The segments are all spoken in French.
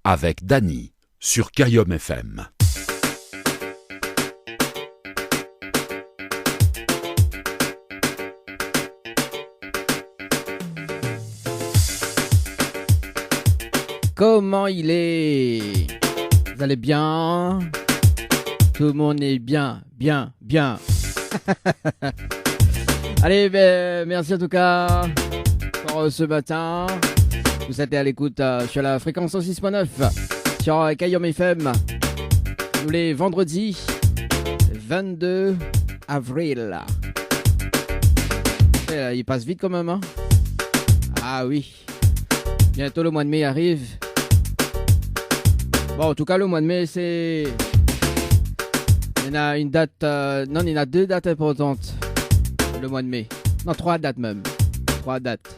avec Dany sur Kayom FM. Comment il est? Vous allez bien? Tout le monde est bien. Allez, merci en tout cas pour ce matin. Vous êtes à l'écoute sur la fréquence 106.9 sur Kayom FM. Nous les vendredis 22 avril. Il passe vite quand même, hein? Ah oui. Bientôt le mois de mai arrive. Bon, en tout cas, le mois de mai, c'est... Il y en a une date... Non, il y en a 2 dates importantes. Le mois de mai. Non, 3 dates même. 3 dates.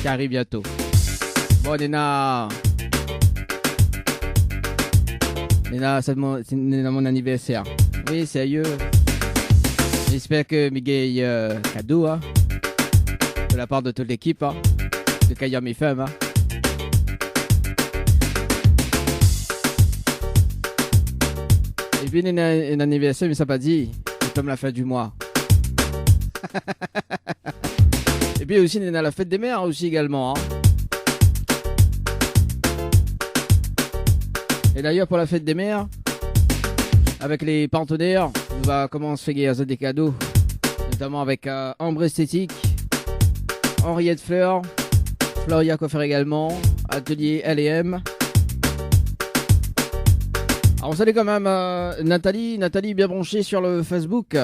Qui arrivent bientôt. Bon, il y en a... c'est mon anniversaire. Oui, sérieux. J'espère que Miguel cadeau, hein, de la part de toute l'équipe, hein, de Kayom FM, hein. Et puis, il y a un anniversaire, mais ça pas dit. C'est comme la fin du mois. Et puis aussi, il y a la fête des mères aussi également, hein. Et d'ailleurs, pour la fête des mères, avec les partenaires, on va commencer à faire des cadeaux, notamment avec Ambre Esthétique, Henriette Fleur, Floria Coiffeur également, Atelier L&M. Alors on salue quand même Nathalie bien branchée sur le Facebook,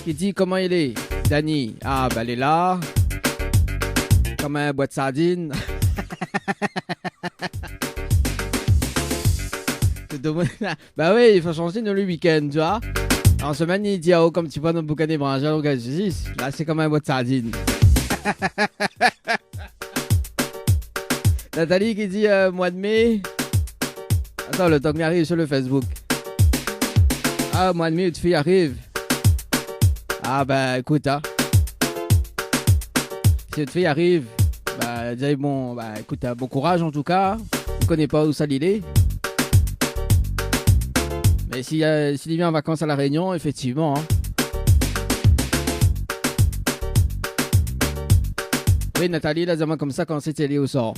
qui dit comment elle est. Dany, ah bah elle est là, comme un boîte de sardines. Bah oui, il faut changer le week-end, tu vois. En semaine, il dit, oh, comme tu vois dans le bouquin des branches, là c'est comme un boîte de sardines. Nathalie qui dit mois de mai. Attends, le temps que m'arrive sur le Facebook. Ah, mois de mai, une fille arrive. Ah, bah écoute, hein. Si une fille arrive, bah, dis bon, bah écoute, bon courage en tout cas. Je connais pas où ça l'île est. Mais s'il vient en vacances à La Réunion, effectivement, hein. Oui, Nathalie, là, dis-moi comme ça quand c'était allé au sort.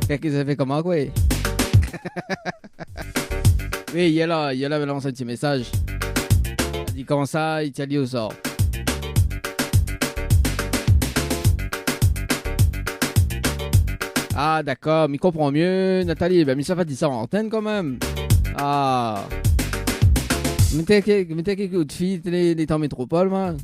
Qu'est-ce que ça fait comment, quoi? Oui, il est là, il lance un petit message. Il dit comment ça, il t'a lié au sort. Ah, d'accord, mais il comprend mieux, Nathalie. Ben, mais ça va dire ça en antenne quand même. Ah. Mettez quelques coups de fil, les temps métropole, moi.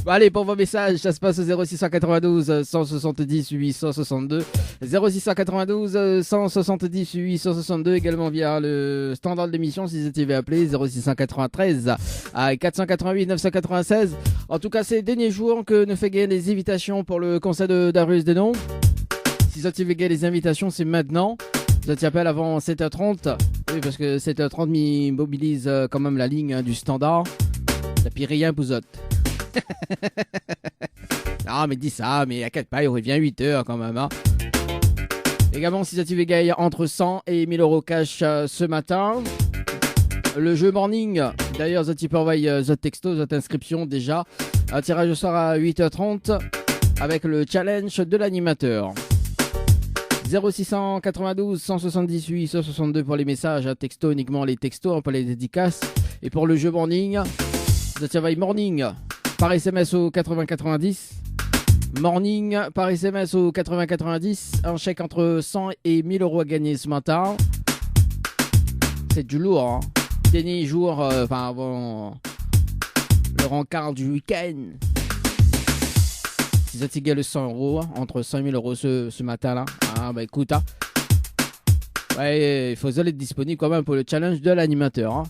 Bon, allez, pour vos messages, ça se passe au 0692 170 862. 0692 170 862, également via le standard de l'émission si vous étiez appelé 0693 à 488 996. En tout cas, ces derniers jours que nous fait gagner les invitations pour le concert de Darius Denon. Si vous étiez gagner les invitations, c'est maintenant. Vous étiez appelé avant 7h30. Oui, parce que 7h30 mobilise quand même la ligne, hein, du standard. Ça pire rien pour autres. Non, mais dis ça, mais à 4 pas, il revient 8h quand même, hein. Également, si vous gagné entre 100 et 1000 euros cash ce matin. Le jeu morning, d'ailleurs, vous peux envoyer votre texto, votre inscription déjà. Un tirage au soir à 8h30 avec le challenge de l'animateur. 0692 178 162 pour les messages, un texto uniquement les textos, pas les dédicaces. Et pour le jeu morning, vous envoyez morning par SMS au 8090. Morning par SMS au 8090. Un chèque entre 100 et 1000 euros à gagner ce matin. C'est du lourd, hein. Dernier jour, avant le rencard du week-end. Si vous êtes le 100 euros, hein, entre 100 et 1000 euros ce matin-là. Ah bah écoute, hein. Ouais, il faut être disponible quand même pour le challenge de l'animateur, hein.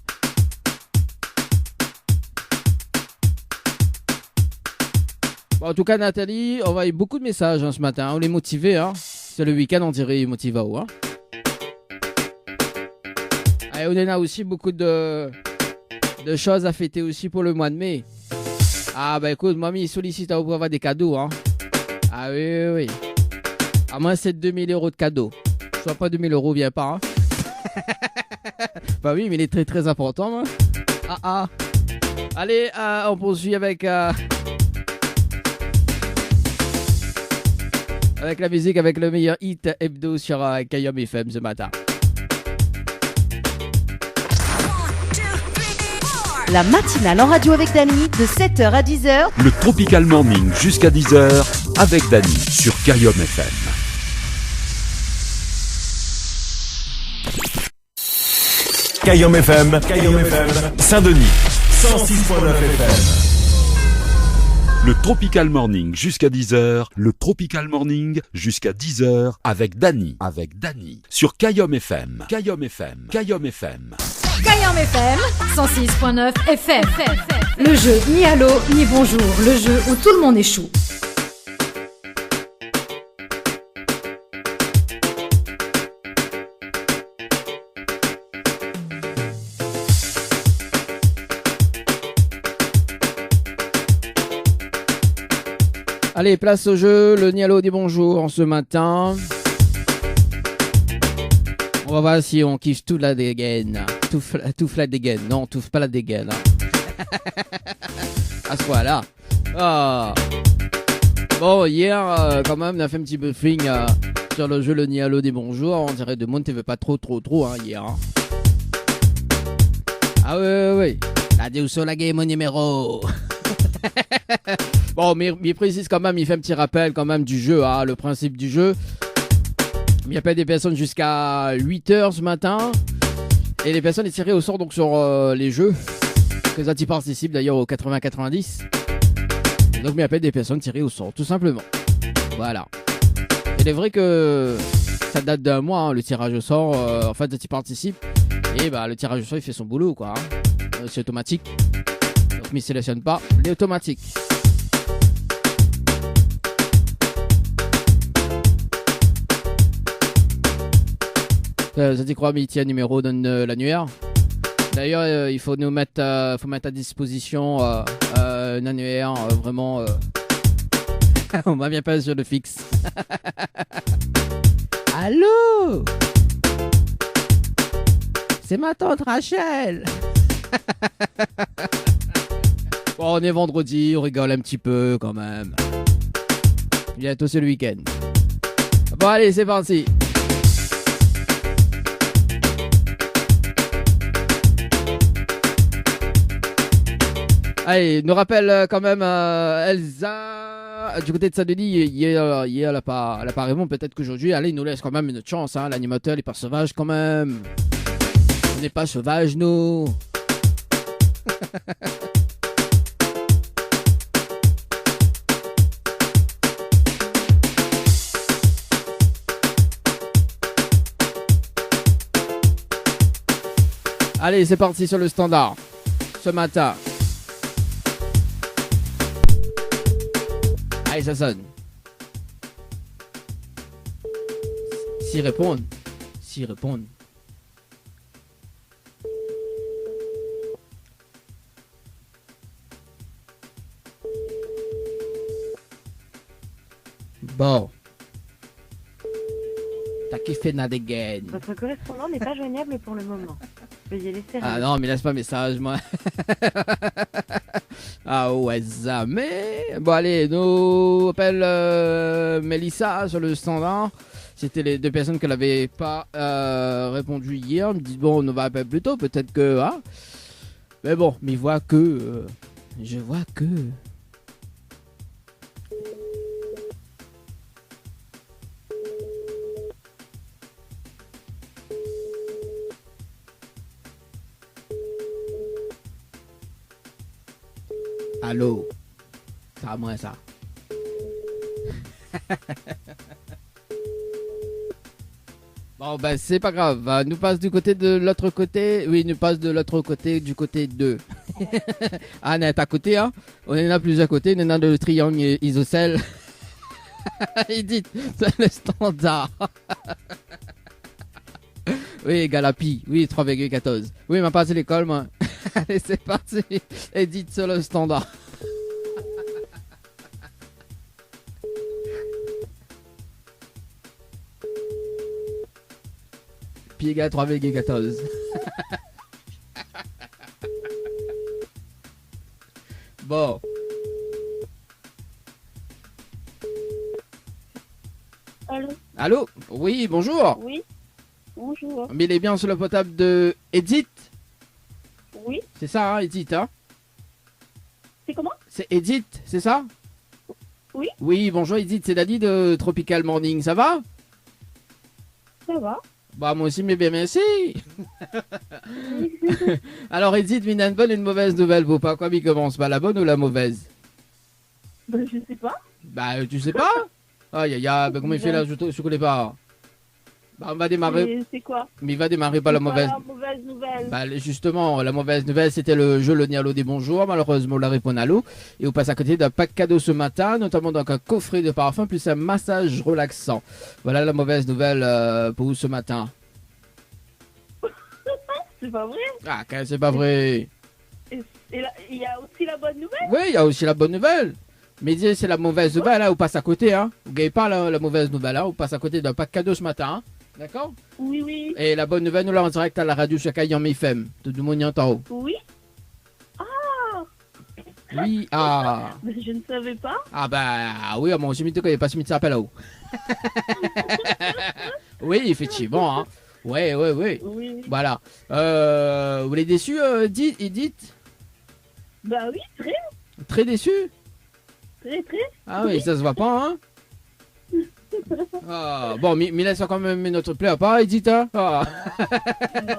Bon, en tout cas, Nathalie, on va avoir beaucoup de messages, hein, ce matin. On les motiver, hein. C'est le week-end, on dirait motiva, hein. Et on en a aussi beaucoup de choses à fêter aussi pour le mois de mai. Ah bah écoute, mamie sollicite pour avoir des cadeaux, hein. Ah oui, oui, oui. À moins c'est 2000 euros de cadeau. Soit pas 2000 euros, viens pas. Hein. Bah oui, mais il est très très important. Hein. Ah ah. Allez, on poursuit avec la musique, avec le meilleur hit hebdo sur Kayom FM ce matin. La matinale en radio avec Dany de 7h à 10h. Le Tropical Morning jusqu'à 10h avec Dany sur Kayom FM. Kayom FM, Saint-Denis, 106.9 FM. Le Tropical Morning jusqu'à 10h, le Tropical Morning jusqu'à 10h avec Dany sur Kayom FM. Kayom FM. Kayom FM 106.9 FM. Le jeu ni allô ni bonjour, le jeu où tout le monde échoue. Allez, place au jeu, le Nialo dit bonjour ce matin. On va voir si on kiffe toute la dégaine. Touffe la dégaine. Non, on touffe pas la dégaine. Hein. À ce point-là. Oh. Bon, hier, quand même, on a fait un petit buffing sur le jeu le Nialo dit bonjour. On dirait de monde, tu veux pas trop, hein, hier. Hein. Ah oui. La Deuso la game au numéro. Bon, mais il précise quand même, il fait un petit rappel quand même du jeu, hein, le principe du jeu. Il y a pas des personnes jusqu'à 8h ce matin. Et les personnes sont tirées au sort donc sur les jeux. Que ça y participe d'ailleurs au 80-90. Donc il y a pas des personnes tirées au sort, tout simplement. Voilà. Il est vrai que ça date d'un mois, hein, le tirage au sort. En fait, ça y participe. Et bah, le tirage au sort, il fait son boulot, quoi. Hein. C'est automatique. Donc, il ne sélectionne pas, il est automatique. Ça t'y croit, Mithia numéro donne l'annuaire. D'ailleurs, il faut nous mettre, à disposition un annuaire vraiment. On m'a bien pas sur le fixe. Allô? C'est ma tante Rachel. Bon, on est vendredi, on rigole un petit peu quand même. Bientôt c'est le week-end. Bon, allez, c'est parti. Allez, nous rappelle quand même Elsa du côté de Saint-Denis. Hier, elle a pas répondu. Peut-être qu'aujourd'hui, allez, il nous laisse quand même une chance. Hein. L'animateur n'est pas sauvage quand même. On n'est pas sauvage, nous. Allez, c'est parti sur le standard. Ce matin. Allez, ça sonne. S'y répondent. Bon. T'as kiffé Nadegen. Votre correspondant n'est pas joignable pour le moment. Veuillez laisser. Ah non, mais laisse pas message, moi. Ah ouais, jamais. Bon, allez, nous appelle Mélissa sur le standard. C'était les deux personnes qu'elle n'avait pas répondu hier. Elle me dit, bon, on va appeler plus tôt, peut-être que... Hein. Mais bon, mais je vois que... Allô? C'est à moi ça. Bon ben c'est pas grave, nous passe du côté de l'autre côté. Oui, nous passe de l'autre côté, du côté 2. Ah, on est à côté, hein. On en a plusieurs côtés, on en a le triangle isocèle. Il dit, c'est le standard. Oui, Galapi, oui, 3,14. Oui, m'a passé l'école, moi. Allez, c'est parti. Edith sur le standard. Piega 3,14. Bon. Allô? Allô? Oui, bonjour. Oui. Bonjour. Mais il est bien sur le portable de Edith. Oui. C'est ça, hein, Edith, hein? C'est comment? C'est Edith, c'est ça? Oui. Oui, bonjour Edith, c'est Dani de Tropical Morning, ça va? Ça va? Bah moi aussi, mais bien merci. Alors Edith, il y a une bonne et une mauvaise nouvelle, vous pas quoi, il commence pas la bonne ou la mauvaise? Ben, je sais pas. Bah tu sais pas? Aïe aïe aïe, bah, comment il fait là, je connais pas. Bah on va démarrer, Et c'est quoi? mais il va démarrer par la C'est mauvaise. quoi la mauvaise nouvelle? Bah justement, la mauvaise nouvelle c'était le jeu Le Nialo des bonjours, malheureusement la réponse à l'eau. Et on passe à côté d'un pack cadeau ce matin, notamment donc un coffret de parfum plus un massage relaxant. Voilà la mauvaise nouvelle pour vous ce matin. C'est pas vrai? Ah, c'est pas vrai. Et là, il y a aussi la bonne nouvelle? Oui, il y a aussi la bonne nouvelle. Mais dis, c'est la mauvaise nouvelle, hein, on passe à côté. Hein. Vous ne gagnez pas la mauvaise nouvelle, hein, on passe à côté d'un pack cadeau ce matin. Hein. D'accord? Oui, oui. Et la bonne nouvelle, nous l'avons en direct à la radio sur Cayenne FM. Tout le monde y entend. Oui. Oui, ah. Mais je ne savais pas. Ah bah oui, moi aussi, je ne pas si ça s'appelle là-haut. Oui, effectivement. Hein. Ouais. Oui. Voilà. Vous l'êtes déçu, Edith? Bah oui, très, Très déçu? très. Ah oui, ça se voit pas, hein? Ah, bon, mais laisse quand même notre plaît à part, Edith, hein? Ah.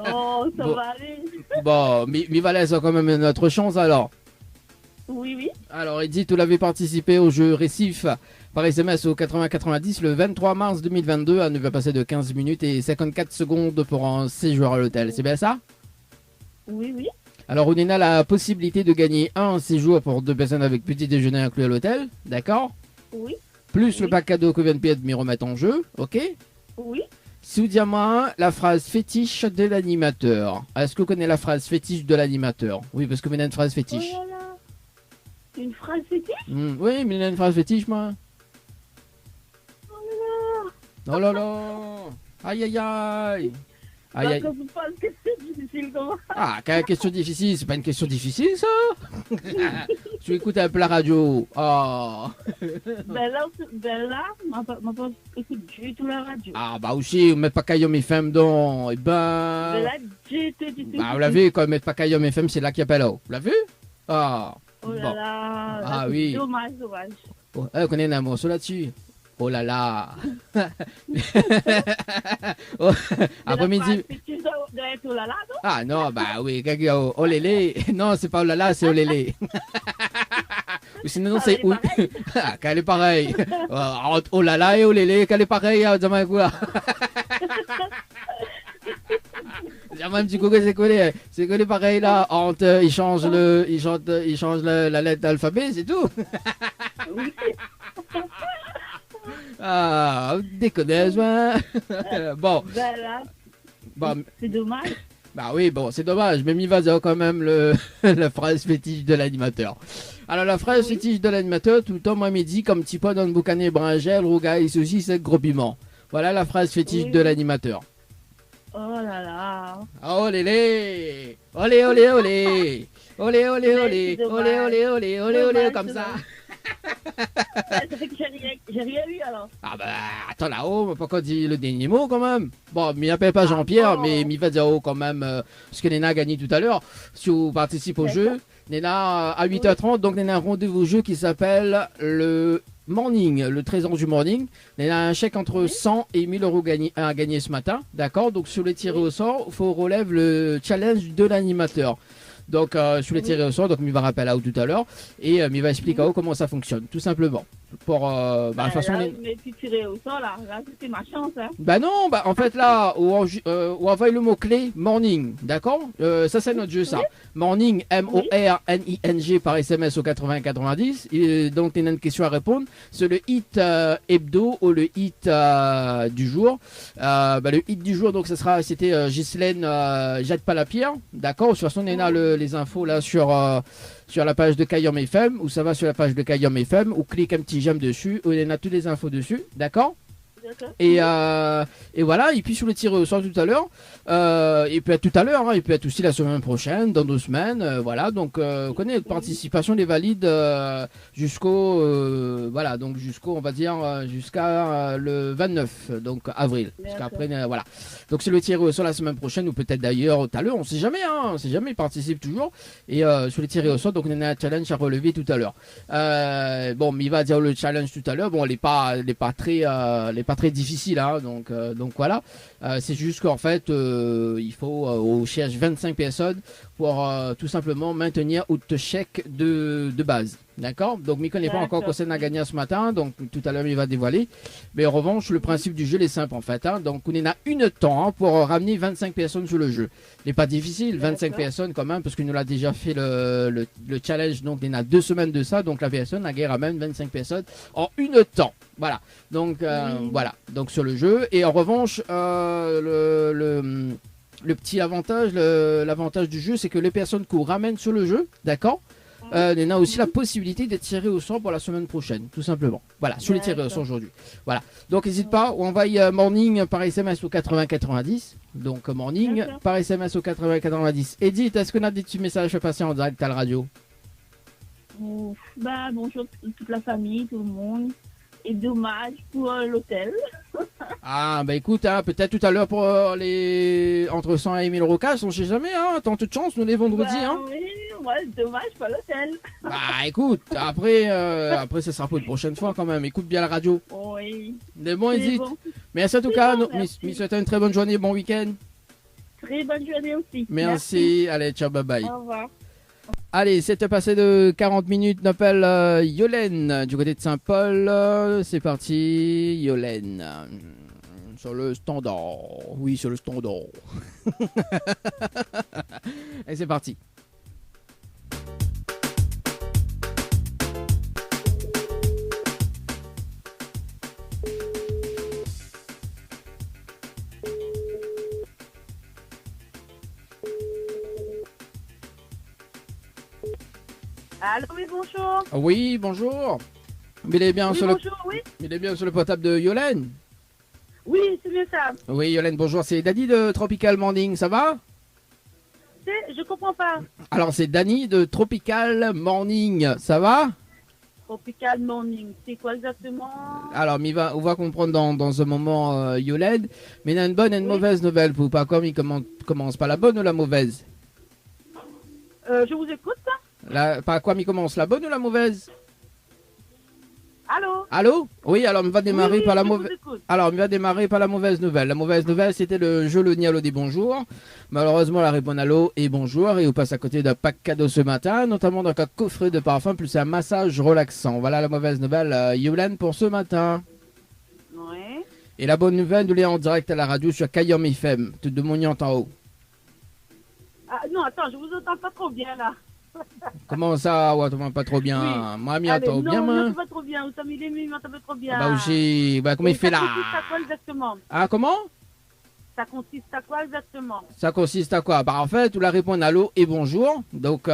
Non, ça Bon. va aller. Bon, mais va laisser quand même notre chance alors. Oui. Alors, Edith, vous l'avez participé au jeu Récif par SMS au 8090 le 23 mars 2022 à 9 heures passées de 15 minutes et 54 secondes pour un séjour à l'hôtel. C'est bien ça? Oui. Alors, on a la possibilité de gagner un séjour pour 2 personnes avec petit déjeuner inclus à l'hôtel, d'accord? Oui. Plus le Oui. pack cadeau que vient de me remettre en jeu, ok? Oui. Soudiamment, la phrase fétiche de l'animateur. Est-ce que vous connaissez la phrase fétiche de l'animateur? Oui, parce que vous avez une phrase Oh fétiche. là là. Une phrase fétiche? Oui, mais il y a une phrase fétiche, moi. Oh là là. Oh là là. Aïe, aïe, aïe. Aïe, aïe. Quand vous pensez que c'est difficile, comment? Ah, quelle question difficile? C'est pas une question difficile, ça? Tu écoutes un peu la radio. Oh. Ben là, m'a pas écoute du tout la radio. Ah, bah aussi, vous mettez pas Cayenne FM dans. Eh ben. Ben là, du tout. Bah, vous l'avez vu, quand vous mettez pas Cayenne FM, c'est là qu'il appelle. Vous l'avez vu? Ah. Oh là Bon. là. Ah c'est oui. Dommage. Oh, on connaît un morceau là-dessus. Oh là là. Oh, après-midi. Tu dois être oh là là, non? Ah non, bah oui, oh lélé. Non, c'est pas oh là là, c'est oh lélé. Ou sinon, Ah, c'est elle est pareille. Ah, qu'elle est pareille. Entre oh là là et oh lélé, qu'elle est pareille, dis-moi quoi. Dis-moi un petit coup, c'est collé pareil là. Entre, il change la lettre d'alphabet, c'est tout. Oui. Ah, déconne, moi. Bon, Ben là, bon. c'est dommage. Bah oui, bon, c'est dommage, mais il va dire quand même la phrase fétiche de l'animateur. Alors, la phrase fétiche de l'animateur, tout le temps, moi, midi, comme petit pot dans le boucané bringel, rougail, saucisse, c'est gros piment. Voilà la phrase fétiche Oui. de l'animateur. Oh là là. Oh lélé, olé, olé, olé, olé, olé, olé, C'est dommage. olé, olé, olé, olé, olé, Dommage, comme c'est ça. Ça fait que j'ai rien eu alors. Ah bah, attends là-haut, on va pas encore dire le dernier mot quand même. Bon, mais il n'appelle pas Jean-Pierre, bon. mais il va dire oh, quand même ce que Néna a gagné tout à l'heure. Si vous participez au jeu, Néna à 8h30, donc Néna a un rendez-vous jeu qui s'appelle le Morning, le trésor du Morning. Néna a un chèque entre 100 et 1000 euros à gagner ce matin, d'accord? Donc sur les tirés au sort, il faut relever le challenge de l'animateur. Donc, sur les tirés au sort, donc il va rappeler là tout à l'heure et il va expliquer comment ça fonctionne, tout simplement. Pour, de toute façon, Là, mais tu tirais au sort là, c'était ma chance. Hein. bah non, bah en fait là, où on envoie le mot-clé morning, d'accord? Ça c'est notre jeu ça. Morning, M-O-R-N-I-N-G par SMS au 80-90. Et donc il y a une question à répondre. C'est le hit hebdo ou le hit du jour. Le hit du jour, donc c'était Ghislaine Jette pas la pierre, d'accord? De toute façon, on a les infos là sur la page de Cayenne FM, ou ça va sur la page de Cayenne FM, ou clique un petit j'aime dessus, où il y en a toutes les infos dessus, d'accord? D'accord. Et voilà, et puis sur le tiré au sort tout à l'heure, il peut être tout à l'heure, hein, il peut être aussi la semaine prochaine, dans 2 semaines, voilà, donc on connaît la participation des valides jusqu'au, voilà, donc jusqu'au, on va dire, jusqu'à le 29, donc avril, jusqu'après, voilà. Donc c'est le tiré au sort la semaine prochaine, ou peut-être d'ailleurs tout à l'heure, on sait jamais, hein, on sait jamais, ils participent toujours, et sur les tirés au sort, donc on a un challenge à relever tout à l'heure. Bon, mais il va dire le challenge tout à l'heure, bon, elle est pas très difficile, hein, donc voilà. C'est juste qu'en fait, il faut on cherche 25 personnes pour tout simplement maintenir notre chèque de base. D'accord. Donc, ne connaît pas encore qu'on s'en a gagné ce matin, donc tout à l'heure il va dévoiler. Mais en revanche, le principe du jeu est simple en fait. Hein. Donc, on en a une temps, hein, pour ramener 25 personnes sur le jeu. Il n'est pas difficile, 25 personnes quand même, parce que nous l'a déjà fait le challenge. Donc, il y en a 2 semaines de ça. Donc, la personne, la guerre ramène 25 personnes en une temps. Voilà. Donc, voilà. Donc, sur le jeu. Et en revanche, le petit avantage, l'avantage du jeu, c'est que les personnes qu'on ramène sur le jeu, d'accord, il y en a aussi la possibilité d'être tiré au sort pour la semaine prochaine, tout simplement. Voilà, sur les tirés au sort aujourd'hui. Voilà. Donc, n'hésite pas, on envoie morning par SMS au 8090. Donc, morning par SMS au 8090. Edith, est-ce qu'on a des petits messages à passer en direct à la radio? Bah, bonjour toute la famille, tout le monde. Et dommage pour l'hôtel. Ah, bah écoute, hein, peut-être tout à l'heure pour les entre 100 et 1000 rocasses, on sait jamais, hein, tant de chance, nous les vendredis, Bah, hein. oui, ouais, dommage pour l'hôtel. Bah écoute, après ça sera pour une prochaine fois quand même, écoute bien la radio. Oui. Mais bon, C'est Edith, bon. merci en tout C'est cas, bon, nous merci. souhaitons une très bonne journée, bon week-end. Très bonne journée aussi. Merci, allez, ciao, bye bye. Au revoir. Allez, c'était passé de 40 minutes, on appelle Yolène du côté de Saint-Paul. C'est parti, Yolène. Sur le standard. Oui, sur le standard. Et c'est parti. Allô, oui, bonjour. Oui, bonjour. Il est bien, Oui, sur, bonjour, oui. il est bien sur le portable de Yolène. Oui, c'est bien ça. Oui, Yolène, bonjour. C'est Dani de Tropical Morning, ça va? Je comprends pas. Alors, c'est Dani de Tropical Morning, ça va? Tropical Morning, c'est quoi exactement? Alors, on va comprendre dans un moment, Yolène. Mais il y a une bonne et une mauvaise nouvelle pour vous. Pas comme il commence pas la bonne ou la mauvaise? Je vous écoute. Par quoi il commence, la bonne ou la mauvaise? Allô? Allô? Oui, alors on va démarrer Oui, par la je vous mauvaise. écoute. Alors, on va démarrer par la mauvaise nouvelle. La mauvaise nouvelle, c'était le jeu Le Nialo des bonjours. Malheureusement, la réponse allô et bonjour. Et on passe à côté d'un pack cadeau ce matin, notamment donc un coffret de parfum plus un massage relaxant. Voilà la mauvaise nouvelle, Yolène, pour ce matin. Oui. Et la bonne nouvelle, nous l'est en direct à la radio sur Kayom FM, tout de Mognant en haut. Ah, non, attends, je vous entends pas trop bien là. Comment ça, ouais, t'entends pas trop bien? Oui. Moi, m'y Allez, entends bien, non, moi. je m'entends pas trop bien. Vous savez, il m'entend pas trop bien. Bah, aussi, bah, comment il fait là? Ça consiste à quoi exactement? Ah, comment? Ça consiste à quoi exactement? Ça consiste à quoi? Bah, en fait, tu la réponds allô et bonjour. Donc,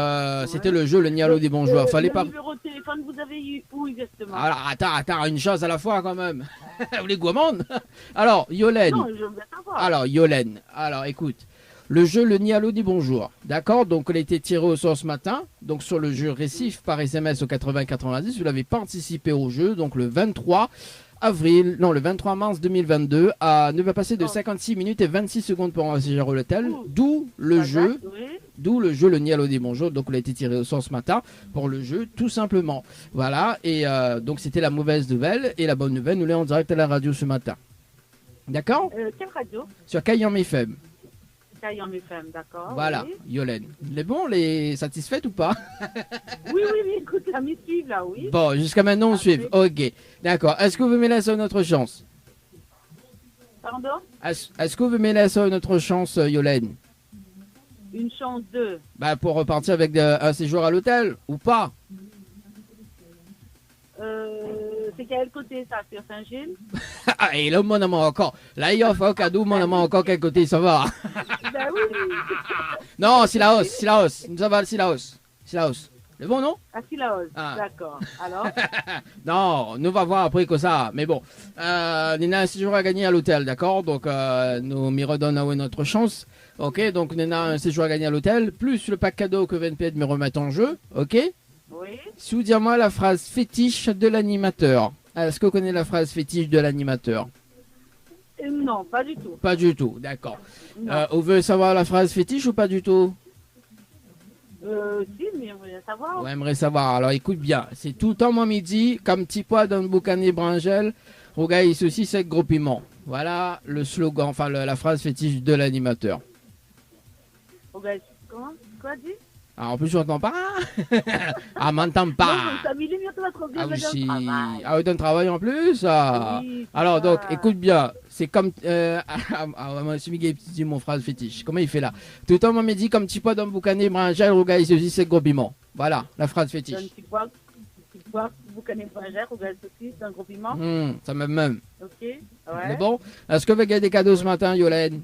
c'était le jeu, le Nialo des bonjours. Fallait pas. Le numéro de téléphone, vous avez eu où exactement? Alors, attends, une chose à la fois quand même. Vous les gourmandes. Alors, Yolène. Non, je veux bien savoir. Alors, Yolène. Alors, écoute. Le jeu Le Nialo dit bonjour. D'accord? Donc, elle a été tirée au sort ce matin. Donc, sur le jeu récif par SMS au 8090. Vous l'avez participé au jeu. Donc, le 23 mars 2022. Ne va passer de 56 minutes et 26 secondes pour enregistrer l'hôtel. D'où le jeu. Oui. D'où le jeu Le Nialo dit bonjour. Donc, elle a été tirée au sort ce matin pour le jeu, tout simplement. Voilà. Et donc, c'était la mauvaise nouvelle. Et la bonne nouvelle, nous l'est en direct à la radio ce matin. D'accord? Quelle radio? Sur Kayam FM. Kayam FM, d'accord. Voilà, Oui. Yolène. Les bons, les satisfaites ou pas? Oui, écoute, la me suivre là, oui. Bon, jusqu'à maintenant, on suit. Ok, d'accord. Est-ce que vous me laissez une autre chance? Pardon? Est-ce que vous me laissez une autre chance, Yolène? Une chance de. Bah, pour repartir avec un séjour à l'hôtel, ou pas? C'est quel côté ça? Sur Saint-Gilles? Ah, et là, mon amour, encore. Là, il offre un cadeau, mon amour, encore quel côté ça va? Ben oui. Non, c'est la hausse. Ça va, c'est la hausse. C'est bon, non? À Silaos. Ah. D'accord. Alors, Non, nous va voir après que ça. Mais bon, Nina a un séjour à gagner à l'hôtel, d'accord? Donc, nous m'y redonnons notre chance. Ok, donc Nina a un séjour à gagner à l'hôtel, plus le pack cadeau que VNPD me remet en jeu, ok? oui. Dis-moi la phrase fétiche de l'animateur. Est-ce que vous connaissez la phrase fétiche de l'animateur? Non, pas du tout. Pas du tout, d'accord. Non. On veut savoir la phrase fétiche ou pas du tout? Si, mais on veut savoir. On aimerait savoir. Alors écoute bien, c'est tout le temps mon midi, comme petit pois dans le boucané brangel, regarde ceci, c'est gros piment. Voilà le slogan, enfin la phrase fétiche de l'animateur. Regarde, comment? Quoi dit? Ah, en plus, je n'entends pas. Ah, m'entends pas. Non, ça m'illume, tu vas trop bien. Ah oui, je vais si. dans le travail. Ah oui, d'un travail en plus. Ah. Oui, c'est Alors, donc, ça. écoute bien. C'est comme. Moi, c'est Miguel qui dit mon phrase fétiche. Comment il fait là? Tout le temps, moi, me dit comme petit pois dans le boucané, brangel, regarde ici, c'est gros piment. Voilà, la phrase Donne fétiche. petit pois, vous connaissez pas cher, regarde ceci, c'est un gros piment. Ça même. Ok, ouais. Mais bon, est-ce que vous avez des cadeaux ce matin, Yolène?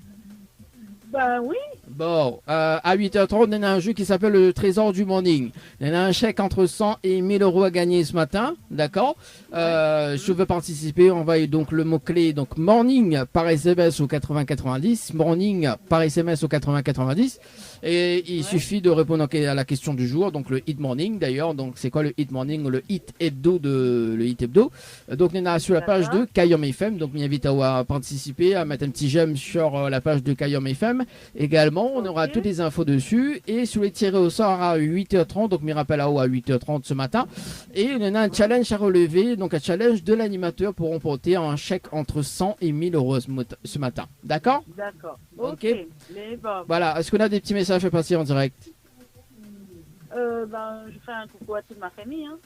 Ben oui. Bon, à 8h30, on a un jeu qui s'appelle le Trésor du Morning. On a un chèque entre 100 et 1000 euros à gagner ce matin, d'accord? Si tu veux participer, envoie donc le mot-clé, donc Morning par SMS au 8090, Morning par SMS au 8090, et il suffit de répondre à la question du jour, donc le Hit Morning d'ailleurs, donc c'est quoi le Hit Morning? Le Hit Hebdo le Hit Hebdo. Donc on est sur la page de Kayom FM, donc on invite à participer, à mettre un petit j'aime sur la page de Kayom FM. Également, on aura toutes les infos dessus. Et sur les tirés au sort à 8h30, donc me rappelle à 8h30 ce matin. Et on a un challenge à relever, donc un challenge de l'animateur pour remporter un chèque entre 100 et 1000 euros ce matin. D'accord? D'accord. Ok. Mais bon, Voilà, est-ce qu'on a des petits messages à passer en direct? ben, je fais un coucou à toute ma famille. Hein.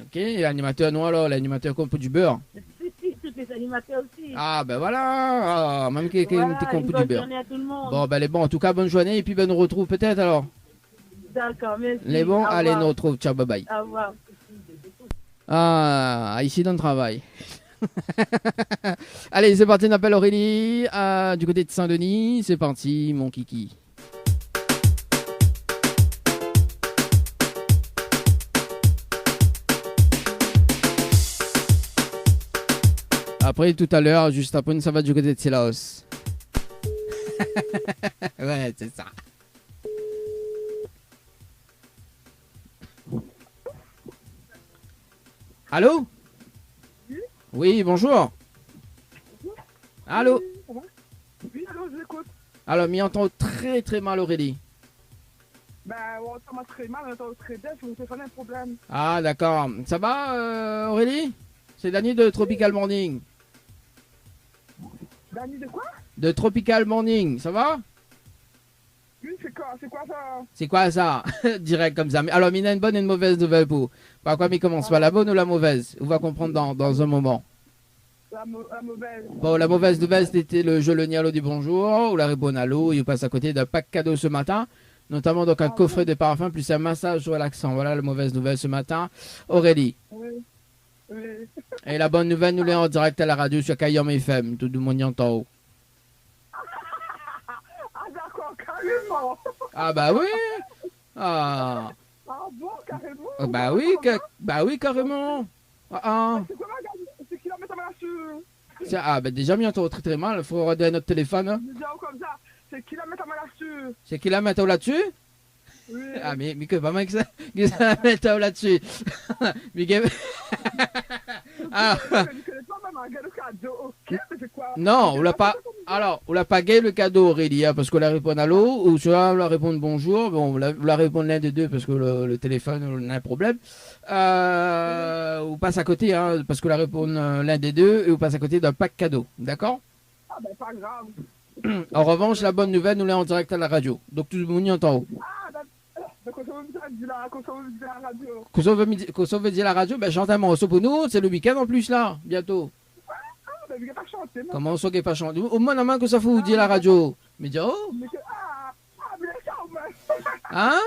Ok, et l'animateur, non alors, l'animateur compte du beurre. Si, tous les animateurs aussi. Ah ben voilà, même quelqu'un Voilà, qui une compte du bonne beurre. journée à tout le monde. Bon, ben les bons, en tout cas, bonne journée, et puis ben nous retrouve peut-être alors. D'accord, merci. Les bons, Au allez, revoir. nous retrouve, ciao, bye bye. Au revoir. Ah, ici dans le travail. Allez, c'est parti, on appelle Aurélie du côté de Saint-Denis. C'est parti, mon kiki. Après, tout à l'heure, juste après, ça va du côté de Silaos. Ouais, c'est ça. Allô? Oui, bonjour. Allô? Oui, allô, je l'écoute. Alors, m'y entend très très mal, Aurélie. Ben, on entend très mal, on entend très bien, je vous téléphone un problème. Ah, d'accord. Ça va, Aurélie? C'est Dani de Tropical Morning. Dani de quoi? De Tropical Morning, ça va? Oui, c'est quoi ça? C'est quoi ça? Direct comme ça. Alors, Mina, une bonne et une mauvaise nouvelle pour. Par quoi, mais commence pas la bonne ou la mauvaise? On va comprendre dans un moment. La mauvaise. Bon, la mauvaise nouvelle, c'était le jeu Le Nialo du bonjour, ou la réponse à l'eau, il passe à côté d'un pack cadeau ce matin, notamment donc un coffret de parfum plus un massage relaxant. Voilà la mauvaise nouvelle ce matin. Aurélie. Oui. Oui. Et la bonne nouvelle, nous l'est en direct à la radio sur Kayom FM, tout le monde y entend. Ah, d'accord, carrément. Ah bah oui. Ah, Ah bon, carrément. bah oui, carrément. Ah, C'est quoi, c'est qui la met la dessus? ah bah déjà, m'y entend très très mal, il faut regarder notre téléphone. Hein. Je dis comme ça, c'est qui la met là-dessus? C'est qui la met là-dessus? Oui. Ah mais que pas mal que ça, la met là-dessus. Mais que... Ah. Je ne connais pas même un gars de cadeau. Ok, mais c'est quoi? Non, on l'a pas. Alors, on l'a pas gagné le cadeau, Aurélie, hein, parce qu'on la répond à l'eau, ou soit on la répond bonjour. Bon, on la répond l'un des deux parce que le téléphone, on a un problème. Ou passe à côté, hein, parce que la répond l'un des deux, et on passe à côté d'un pack cadeau. D'accord? Ah ben, pas grave. En revanche, la bonne nouvelle, nous l'est en direct à la radio. Donc tout le monde y entend. Ah, donc on veut dire la radio. Qu'on sauve dire la radio, ben gentiment, sauf pour nous, c'est le week-end en plus là, bientôt. Ah, ben, il n'y a pas chanté, non? Comment on sauve qu'il pas chanté? Au moins, la main que ça faut dire la radio. Mais dis, oh, Mais laisse ça, au moins. hein?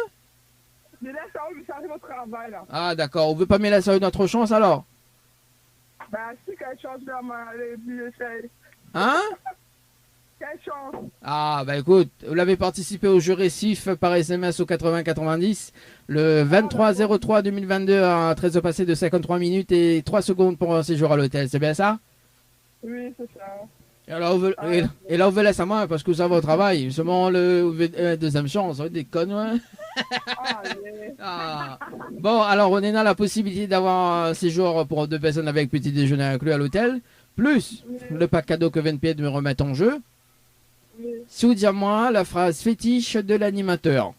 Mais laisse ça, mais ça arrive au travail, là. Ah d'accord, on veut pas me laisser une autre chance alors? Ben, si, quand elle change de les billets, c'est... Hein? Quelle chance. Ah, bah écoute, vous l'avez participé au jeu récif par SMS au 80-90 le 23-03-2022 à 13h passé de 53 minutes et 3 secondes pour un séjour à l'hôtel. C'est bien ça? Oui, c'est ça. Et là, on veut laisser à moi parce que ça va au travail. Seulement le deuxième chance, ça va être des connes, ouais. Ah, yeah. Ah. Bon, alors on est dans la possibilité d'avoir un séjour pour 2 personnes avec petit déjeuner inclus à l'hôtel, plus le pack cadeau que VNP me remet en jeu. Si vous dites moi la phrase fétiche de l'animateur.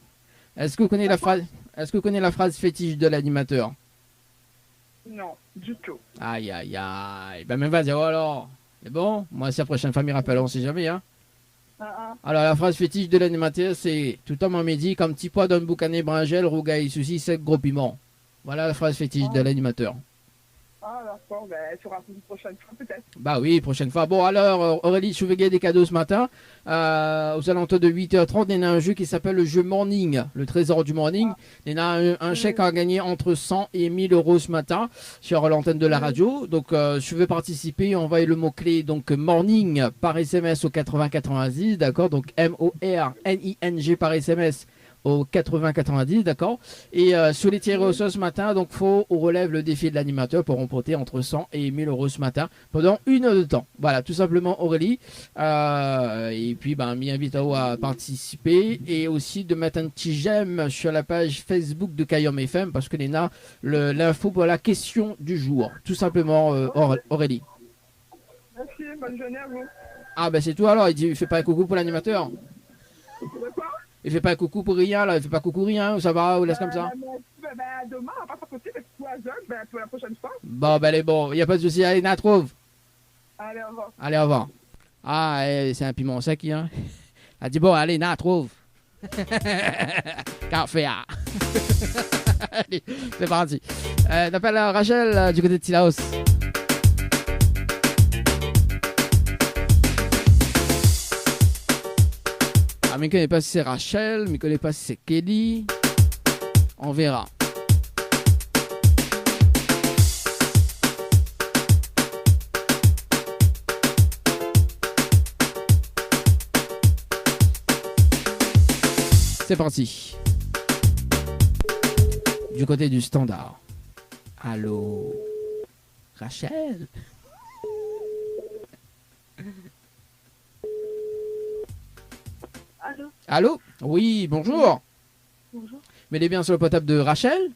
Est-ce que vous connaissez la phrase fétiche de l'animateur? Non, du tout. Aïe aïe aïe. Ben même vas-y, oh alors. C'est bon? Moi, si la prochaine fois, m'y rappelle, on sait jamais, hein. Alors, la phrase fétiche de l'animateur, c'est tout homme en midi, comme petit pois donne boucané bringel, rougaille, souci, sec, gros piment. Voilà la phrase fétiche de l'animateur. Ah, d'accord, ben, tu auras une prochaine fois, peut-être. Bah oui, prochaine fois. Bon, alors, Aurélie, je vais gagner des cadeaux ce matin. Aux alentours de 8h30, il y a un jeu qui s'appelle le jeu Morning, le trésor du Morning. Il y en a un chèque à gagner entre 100 et 1000 euros ce matin sur l'antenne de la radio. Donc, je vais participer. Envoyez le mot-clé, donc, Morning par SMS au 80-90, d'accord? Donc, M-O-R-N-I-N-G par SMS au 80-90, d'accord? Et sur les tirés au sort ce matin, donc faut on relève le défi de l'animateur pour remporter entre 100 et 1000 euros ce matin pendant 1 heure de temps. Voilà, tout simplement Aurélie. Et puis, ben, m'y invite à participer et aussi de mettre un petit j'aime sur la page Facebook de Kayom FM parce que Léna, l'info pour la question du jour. Tout simplement, Aurélie. Merci, bonne journée à vous. Ah, ben c'est tout alors, il fait pas un coucou pour l'animateur. Il fait pas un coucou pour rien, là, il fait pas coucou rien, ou ça va, ou laisse comme ça. Demain, on va pas sortir, mais pour la prochaine fois. Bon, ben, elle est bon, il n'y a pas de souci, allez, trouve. Allez, au revoir. Allez, au revoir. Ah, c'est un piment sec, hein. Elle dit, bon, allez, trouve. Café, ah. Allez, c'est parti. On appelle Rachel du côté de Tilaos. Je ne connais pas si c'est Rachel, je ne connais pas si c'est Kelly. On verra. C'est parti. Du côté du standard. Allô, Rachel? Allô? Allô? Oui, bonjour. Bonjour. Mettez bien sur le potable de Rachel.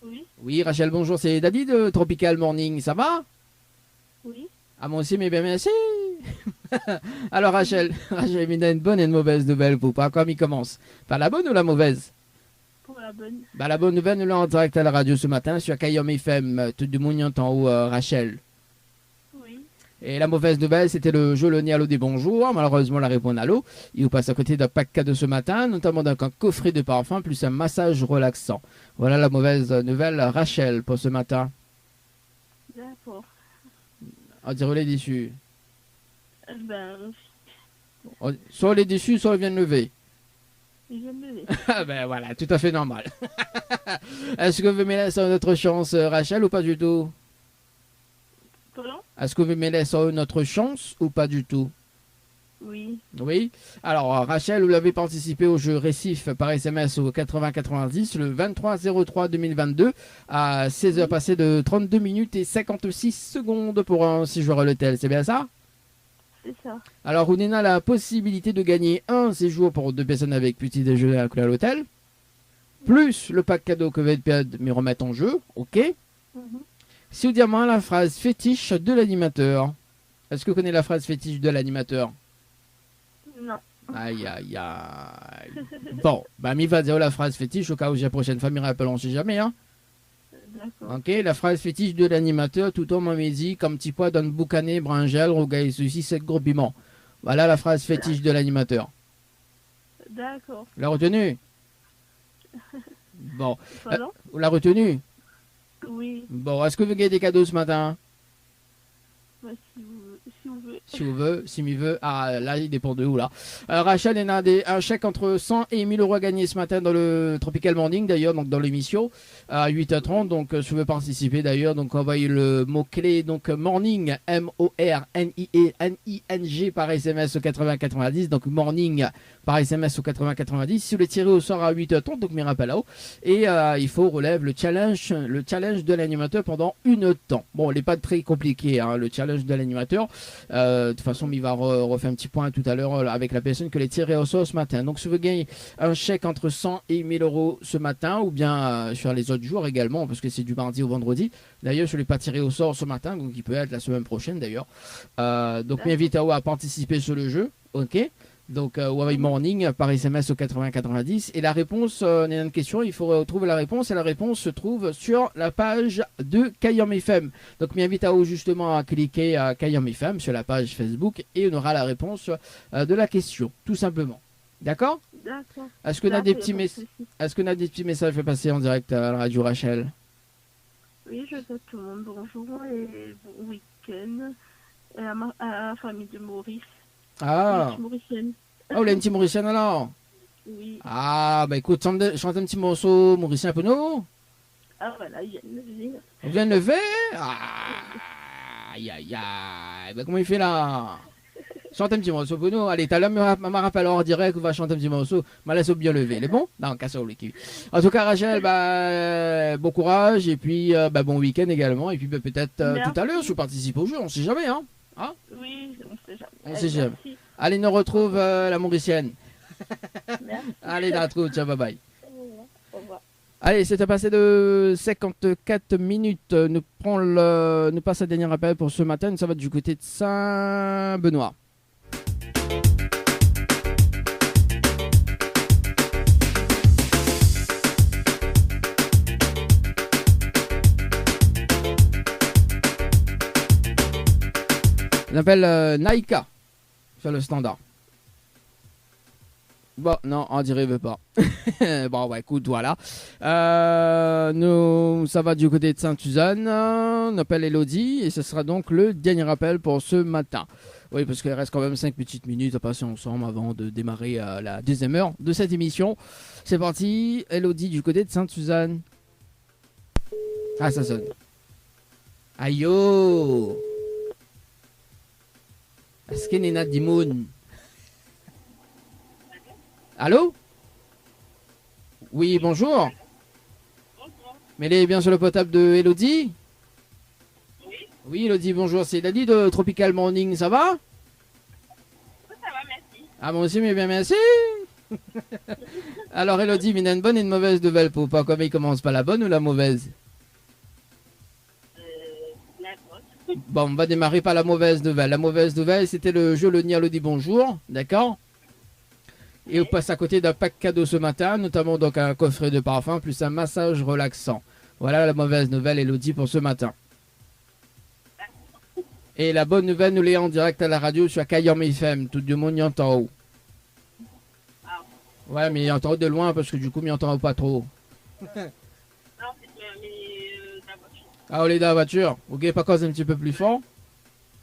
Oui. Oui, Rachel, bonjour, c'est David de Tropical Morning, ça va? Oui. Ah, moi aussi, mais bien merci. Alors, Rachel, il a une bonne et une mauvaise nouvelle pour pas. Comme il commence. Pas la bonne ou la mauvaise? Pour la bonne. Bah, la bonne nouvelle, nous l'avons en direct à la radio ce matin sur Kayom FM. Tout le monde en haut, Rachel. Oui. Et la mauvaise nouvelle, c'était le jeu Le Nialo des bonjours. Malheureusement, la réponse à l'eau. Il vous passe à côté d'un pack cadeau ce matin, notamment d'un coffret de parfum plus un massage relaxant. Voilà la mauvaise nouvelle, Rachel, pour ce matin. D'accord. On dirait les déçus. Ben, Soit les déçus, soit ils viennent lever. je vais me lever. Ah ben voilà, tout à fait normal. Est-ce que vous me laissez une autre chance, Rachel, ou pas du tout? Pardon? Est-ce que vous me laissez une autre chance ou pas du tout? Oui. Oui. Alors, Rachel, vous l'avez participé au jeu Récif par SMS au 80-90 le 23-03-2022 à 16h passées de 32 minutes et 56 secondes pour un séjour à l'hôtel. C'est bien ça? C'est ça. Alors, on a la possibilité de gagner un séjour pour 2 personnes avec petit déjeuner inclus à l'hôtel, plus le pack cadeau que VNP me remettre en jeu. Ok. Si vous dites moi la phrase fétiche de l'animateur. Est-ce que vous connaissez la phrase fétiche de l'animateur? Non. Aïe, aïe, aïe. Bon, bah, mi va dire la phrase fétiche au cas où j'ai la prochaine fois, m'y rappelle, on sait jamais, hein. D'accord. Ok, la phrase fétiche de l'animateur, tout homme en midi, comme petit pois donne boucané, bringel, rougaille, souci, sec, gros piment. Voilà la phrase fétiche de l'animateur. D'accord. Vous l'avez retenue? Bon. Pardon? Vous l'avez retenue? Oui. Bon, est-ce que vous gagnez des cadeaux ce matin? Bah, si vous voulez. Si vous veut, si m'y veut. Ah, là, il dépend de où, là. Rachel, il y en a un chèque entre 100 et 1000 euros à gagner ce matin dans le Tropical Morning, d'ailleurs, donc dans l'émission, à 8h30. Donc, si vous voulez participer, d'ailleurs, donc envoyez le mot-clé, donc morning, M-O-R-N-I-E-N-I-N-G par SMS au 80-90. Donc, morning par SMS au 80-90. Si vous voulez tirer au sort à 8h30, donc m'y rappelle là-haut. Et il faut relever le challenge de l'animateur pendant une temps. Bon, il n'est pas très compliqué, hein, le challenge de l'animateur. De toute façon, il va refaire un petit point tout à l'heure avec la personne que les tiré au sort ce matin. Donc, si vous gagnez un chèque entre 100 et 1000 euros ce matin, ou bien sur les autres jours également, parce que c'est du mardi au vendredi. D'ailleurs, je ne l'ai pas tiré au sort ce matin, donc il peut être la semaine prochaine d'ailleurs. Donc, m'invite à participer sur le jeu. Ok. Donc, Huawei Morning par SMS au 80-90. Et la réponse, on a une question, il faut trouver la réponse. Et la réponse se trouve sur la page de Kayom FM. Donc, m'invite justement à cliquer à Kayom FM sur la page Facebook et on aura la réponse de la question, tout simplement. D'accord ? D'accord. Est-ce qu'on a des petits messages à passer en direct à la radio, Rachel ? Oui, je souhaite tout le monde bonjour et bon week-end à la famille de Maurice. Ah, Mauricienne. vous l'avez une petite mauricienne alors ? Oui. Ah, bah écoute, chante un petit morceau mauricien pour nous. Ah voilà, il y a une vie. On vient de lever. Ah, aïe aïe aïe. Ben, comment il fait là? Chante un petit morceau pour nous. Allez, t'as là, me rappelle en direct qu'on va chanter un petit morceau. Ma laisse bien lever. Elle est bon? Non, casse au l'équipe. En tout cas, Rachel, bon courage. Et puis, bon week-end également. Et puis, peut-être tout à l'heure, je participe au jeu. On sait jamais, hein? Hein? Oui, on sait jamais. On sait jamais. Allez, nous retrouve la mauricienne. Merci. Allez, dans la troupe. Ciao, bye bye. Au revoir. Allez, c'est passé de 54 minutes. Nous passons le dernier appel pour ce matin. Ça va du côté de Saint-Benoît. On appelle Naïka sur le standard. Bon, non, on dirait veut pas. Bon, bah écoute, voilà. Nous, ça va du côté de Sainte-Suzanne. On appelle Elodie et ce sera donc le dernier appel pour ce matin. Oui, parce qu'il reste quand même 5 petites minutes à passer ensemble avant de démarrer la deuxième heure de cette émission. C'est parti, Elodie du côté de Sainte-Suzanne. Ah, ça sonne. Aïe yo! Est-ce qu'il y a des moons? Allô? Oui, bonjour. Mais elle est bien sur le potable de Elodie? Oui, Elodie, bonjour. C'est Elodie de Tropical Morning, ça va? Ça va, merci. Ah, moi aussi, mais bien, merci. Alors, Elodie, il y a une bonne et une mauvaise nouvelle pour pas. Comme il commence pas la bonne ou la mauvaise? La bonne. Bon, on va démarrer par la mauvaise nouvelle. La mauvaise nouvelle, c'était le jeu Le Nialo dit bonjour, d'accord? Et on passe à côté d'un pack cadeau ce matin, notamment donc un coffret de parfum plus un massage relaxant. Voilà la mauvaise nouvelle, Elodie, pour ce matin. Et la bonne nouvelle, nous l'est en direct à la radio sur Kayom FM. Tout le monde y entend. Ouais, mais il entend de loin parce que du coup, il entend pas trop. Non, c'est la voiture. Ah, on est dans la voiture. Ok, pas cause un petit peu plus fort,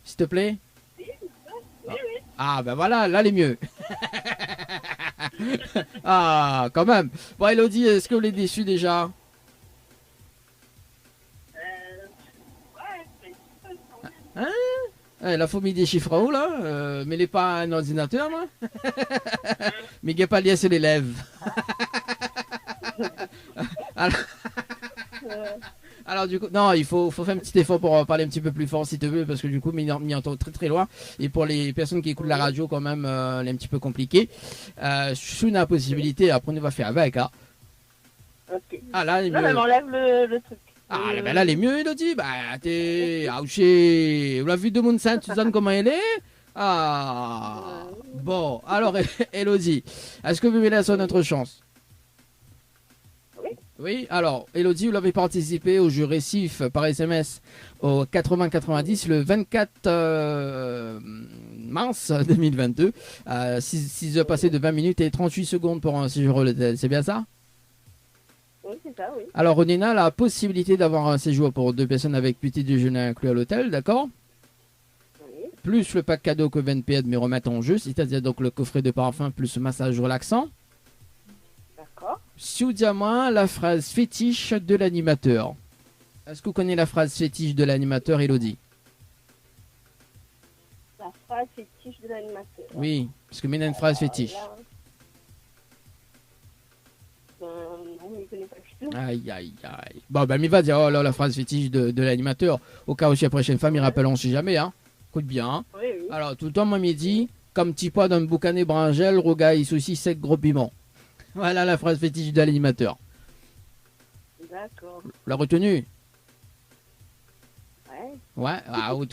s'il te plaît. Ah, ben voilà, là, elle est mieux. Ah, quand même. Bon, Elodie, est-ce que vous l'êtes déçue déjà? Hein? La faut mettre des chiffres en haut, là. Mais n'est pas un ordinateur, là. Mais il n'y a pas lié sur les lèvres. Alors du coup, non, il faut faire un petit effort pour parler un petit peu plus fort si tu veux, parce que du coup, m'y entend très très loin. Et pour les personnes qui écoutent la radio, quand même, elle est un petit peu compliqué. Sous la possibilité, après on va faire avec. Hein. Ok. Ah là, elle est Non, mieux. mais m'enlève le truc. Ah ben là, elle est mieux, Elodie. Bah, t'es ouché. Vous l'avez vu de mon Sainte Suzanne comment elle est? Ah. Bon, alors Elodie, est-ce que vous voulez laisser notre chance? Oui, alors, Elodie, vous l'avez participé au jeu récif par SMS au 80-90 le 24 mars 2022. 6 heures passées de 20 minutes et 38 secondes pour un séjour à l'hôtel. C'est bien ça? Oui, c'est ça, oui. Alors, on a la possibilité d'avoir un séjour pour 2 personnes avec petit déjeuner inclus à l'hôtel, d'accord? Oui. plus le pack cadeau que VNPA me remettent en jeu, c'est-à-dire donc le coffret de parfum plus massage relaxant. D'accord. Soudiamment, la phrase fétiche de l'animateur. Est-ce que vous connaissez la phrase fétiche de l'animateur, Elodie? La phrase fétiche de l'animateur. Oui, parce que maintenant une phrase fétiche. Non, je ne connais pas du tout. Aïe, aïe, aïe. Bon, ben, il va dire, oh là, la phrase fétiche de l'animateur. Au cas où, si la prochaine fois, il rappelle, on ne sait jamais, hein. Écoute bien, hein. Oui, oui. Alors, tout le temps, moi, midi, comme petit pois d'un boucané brangel, rogaille, saucisse sec, gros piment. Voilà la phrase fétiche de l'animateur. D'accord. La retenue? Ouais. Ouais,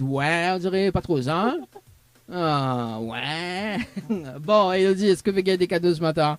ouais, on dirait pas trop ça, hein. Ah, ouais. Bon, Elodie, est-ce que vous gagnez des cadeaux ce matin?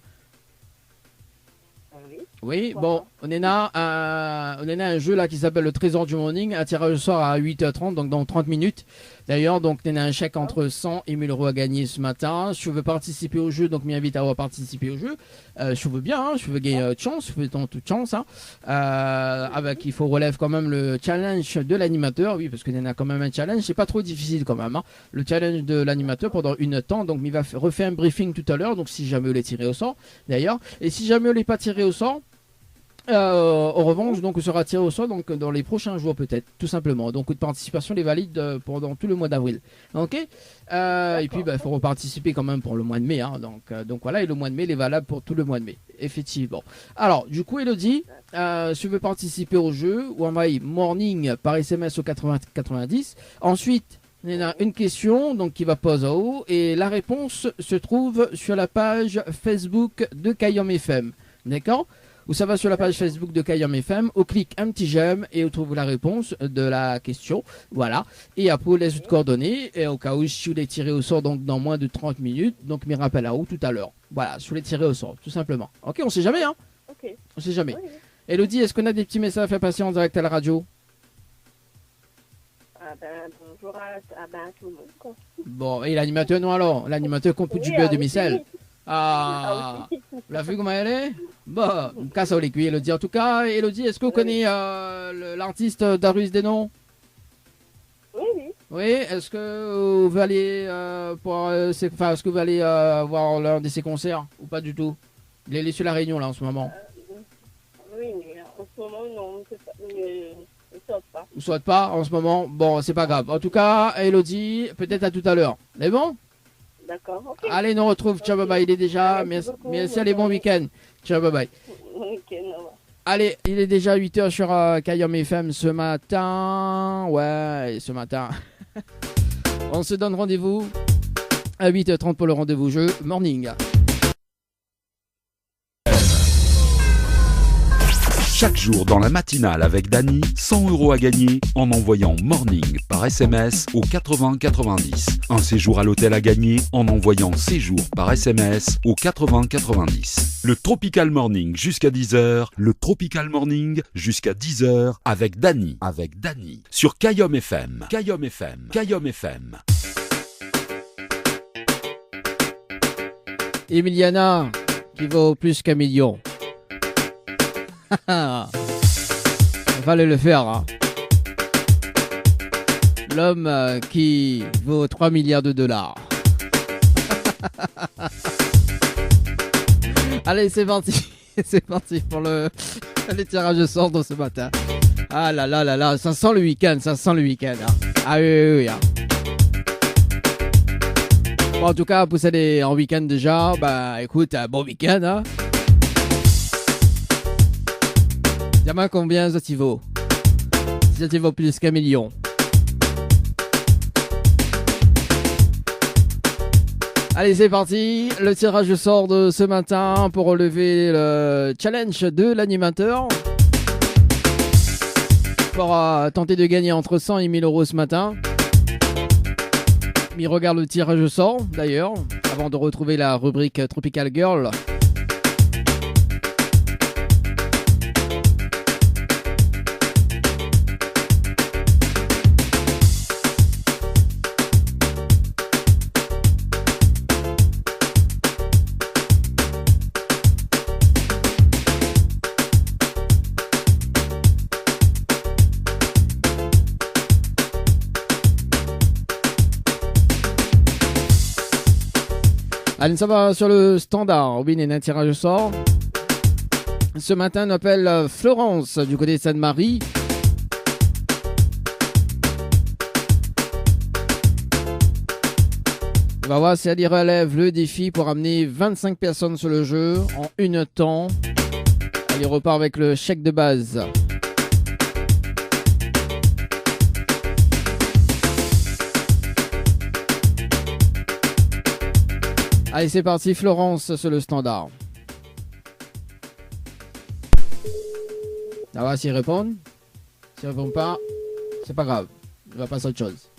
Oui. Oui, Voilà. bon, on est là un jeu là qui s'appelle le Trésor du Morning, un tirage au sort à 8h30, donc dans 30 minutes. D'ailleurs, donc on a un chèque entre 100 et 1000 euros à gagner ce matin. Si je veux participer au jeu, donc m'invite à participer au jeu. Je veux bien, hein, je veux gagner de chance, je veux toute chance. Hein. Avec, il faut relève quand même le challenge de l'animateur, oui, parce qu'il y en a quand même un challenge, c'est pas trop difficile quand même. Hein. Le challenge de l'animateur pendant une temps, donc il va refaire un briefing tout à l'heure, donc si jamais on est tiré au sort, d'ailleurs. Et si jamais on n'est pas tiré au sort, en revanche, donc on sera tiré au sort donc dans les prochains jours peut-être, tout simplement. Donc de participation les valide pendant tout le mois d'avril. Ok. Et puis il faut reparticiper quand même pour le mois de mai. Hein. Donc voilà, et le mois de mai il est valable pour tout le mois de mai, effectivement. Alors du coup, Elodie, si tu veux participer au jeu, ou envoie morning par SMS au 8090. Ensuite, il y a une question donc qui va poser en haut et la réponse se trouve sur la page Facebook de Kayom FM. D'accord? Ou ça va sur la page Facebook de Kayom FM, on clique un petit j'aime et on trouve la réponse de la question. Voilà. Et après, on laisse de coordonnées. Et au cas où, si vous les tirez au sort donc dans moins de 30 minutes, donc me rappelle à où tout à l'heure. Voilà, si vous les tirez au sort, tout simplement. Ok, on sait jamais, hein. Ok. On sait jamais. Oui, oui. Elodie, est-ce qu'on a des petits messages à faire passer en direct à la radio? Ah ben, bonjour à tout le monde, quoi. Bon, et l'animateur, non alors? L'animateur qu'on peut du beurre de micelle. Ah, la vue comment elle est? Bon, casse au liquide, Elodie. En tout cas, Elodie, est-ce que vous connaissez l'artiste Darius Desnoms? Oui, oui. Oui, est-ce que vous allez est-ce que vous allez voir l'un de ses concerts ou pas du tout? Il est sur la Réunion là en ce moment. Oui, mais en ce moment, non, ne saute pas. Vous sautez pas en ce moment? Bon, c'est pas grave. En tout cas, Elodie, peut-être à tout à l'heure. C'est bon? D'accord, ok. Allez, nous on retrouve. Ciao, bye bye. Il est déjà. Merci beaucoup. Merci, allez, bon week-end. Ciao, bye bye. Ok, non. Allez, il est déjà 8h sur Kayom FM ce matin. Ouais, ce matin. On se donne rendez-vous à 8h30 pour le rendez-vous jeu Morning. Chaque jour dans la matinale avec Dany, 100 euros à gagner en envoyant Morning par SMS au 80 90. Un séjour à l'hôtel à gagner en envoyant séjour par SMS au 80 90. Le Tropical Morning jusqu'à 10h, le Tropical Morning jusqu'à 10h avec Dany. Sur Kayom FM. Kayom FM. Kayom FM. Emiliana, qui vaut plus qu'un million. Il fallait le faire. Hein. L'homme qui vaut 3 milliards de dollars. Allez, c'est parti. C'est parti pour le tirage au sort de ce matin. Ah là là là là, ça sent le week-end, Hein. Ah oui. Hein. Bon, en tout cas, vous allez en week-end déjà. Bah écoute, bon week-end. Hein. Diamant, combien ça t'y vaut? Ça t'y vaut plus qu'un million. Allez, c'est parti. Le tirage au sort de ce matin pour relever le challenge de l'animateur. Pour tenter de gagner entre 100 et 1000 euros ce matin. Il regarde le tirage au sort d'ailleurs, avant de retrouver la rubrique Tropical Girl. Allez, ça va sur le standard. Robin et un tirage au sort. Ce matin, on appelle Florence du côté de Sainte-Marie. On va voir si elle y relève le défi pour amener 25 personnes sur le jeu en une temps. Elle y repart avec le chèque de base. Allez, c'est parti, Florence sur le standard. On va voir s'ils répondent. S'ils répondent pas, c'est pas grave. On va passer à autre chose.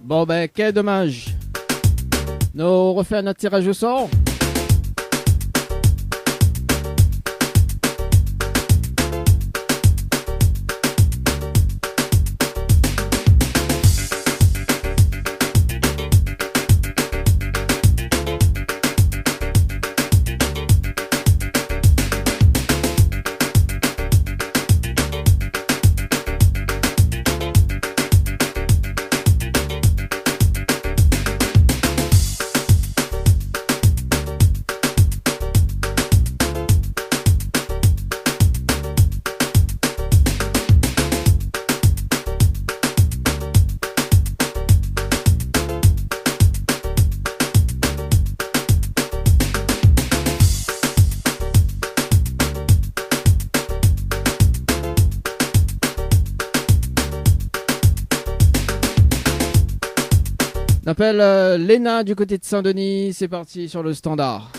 Bon ben, quel dommage. Nous refaire notre tirage au sort. On appelle Léna du côté de Saint-Denis. C'est parti sur le standard.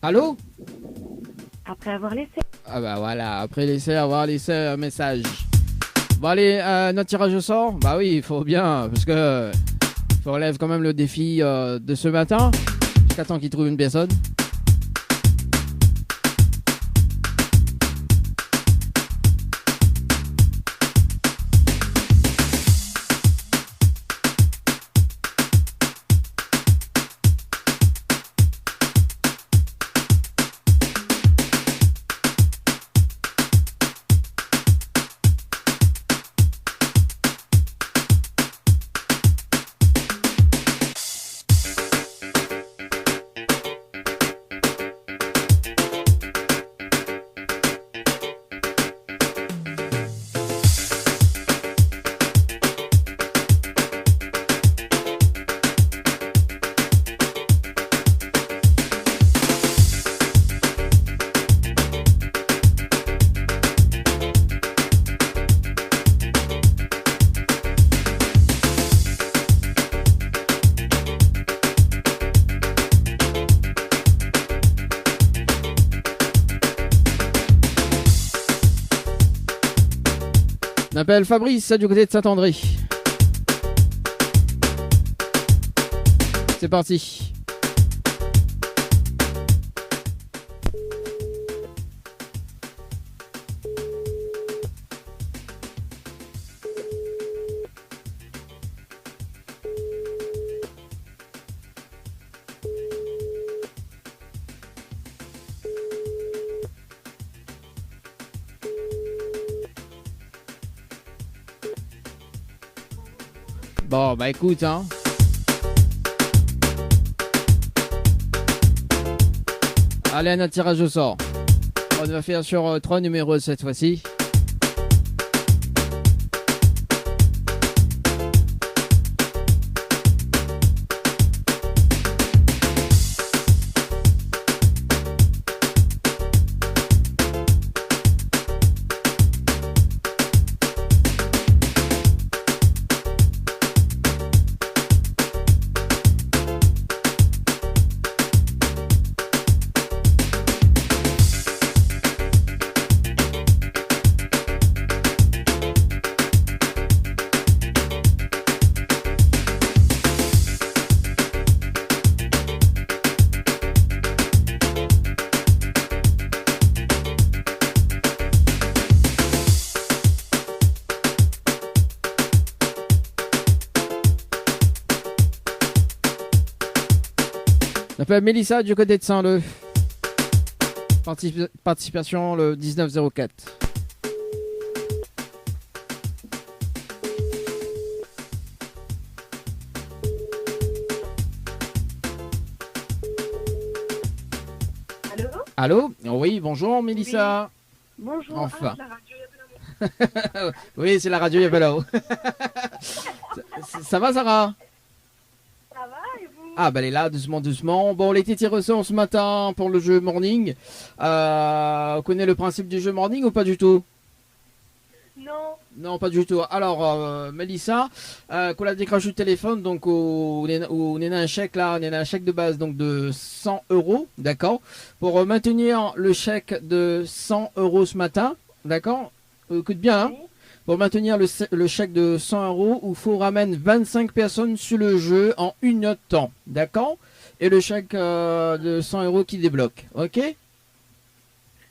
Allô? Après avoir laissé. Ah bah voilà, après avoir laissé un message. Bon allez, notre tirage au sort. Bah oui, il faut bien, parce que il relève quand même le défi de ce matin. Jusqu'à temps qu'il trouve une personne. On appelle Fabrice du côté de Saint-André. C'est parti. Bon, bah écoute, hein. Allez, un autre tirage au sort. On va faire sur 3 numéros cette fois-ci. J'appelle Mélissa du côté de Saint-Leu. Participation le 1904. Allô? Allô? Oui, bonjour Mélissa. Bonjour. Enfin. La radio, il y a de l'amour. Oui, c'est la radio, il y a pas là-haut. Ça va Sarah? Ça va et vous? Ah, bah elle est là, doucement, doucement. Bon, les tétis ressort ce matin pour le jeu morning. On connaît le principe du jeu morning ou pas du tout? Non. Non, pas du tout. Alors, Mélissa, qu'on a décroché le téléphone, donc on est un chèque là, on est un chèque de base donc de 100 euros, d'accord? Pour maintenir le chèque de 100 euros ce matin, d'accord? Écoute bien, hein? Oui. Pour maintenir le chèque de 100 euros, il faut ramener 25 personnes sur le jeu en une heure de temps, d'accord? Et le chèque de 100 euros qui débloque, ok?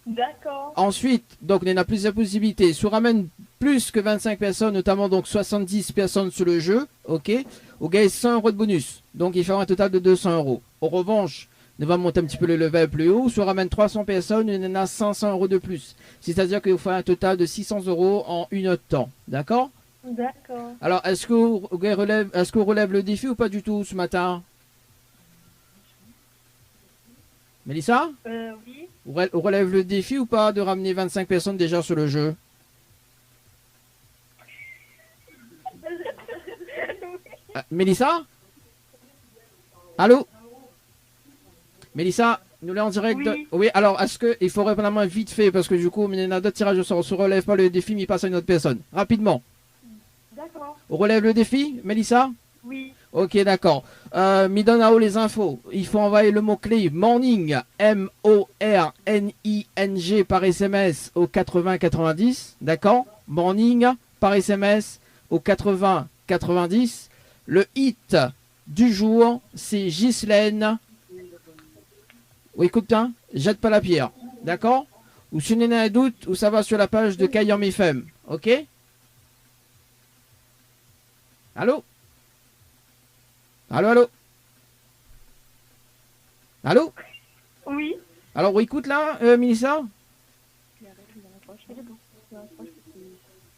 D'accord. Ensuite, donc on a plusieurs possibilités. Si on ramène plus que 25 personnes, notamment donc 70 personnes sur le jeu, ok, on gagne 100 euros de bonus. Donc il fait un total de 200 euros. En revanche, on va monter un petit peu le level plus haut. Si on ramène 300 personnes, on en a 500 euros de plus. C'est-à-dire qu'il faut un total de 600 euros en une heure de temps. D'accord? D'accord. Alors, est-ce qu'on relève le défi ou pas du tout ce matin? Mélissa? Oui. On relève le défi ou pas de ramener 25 personnes déjà sur le jeu? Mélissa? Allô? Mélissa, nous l'avons en direct. Oui. Oui, alors est-ce qu'il faut répondre à moi vite fait parce que du coup, il y en a d'autres tirages au sort. On se relève pas le défi, mais il passe à une autre personne. Rapidement. D'accord. On relève le défi, Mélissa? Oui. Ok, d'accord. Me donne à haut les infos. Il faut envoyer le mot-clé morning, M-O-R-N-I-N-G par SMS au 80-90. D'accord? Morning par SMS au 80-90. Le hit du jour, c'est Ghislaine. Oui, écoute bien, jette pas la pierre. D'accord? Ou si vous avez un doute, ou ça va sur la page de Kayam FM. Ok? Allô? Allô, allô? Allô? Oui. Alors, écoute là, Mélissa?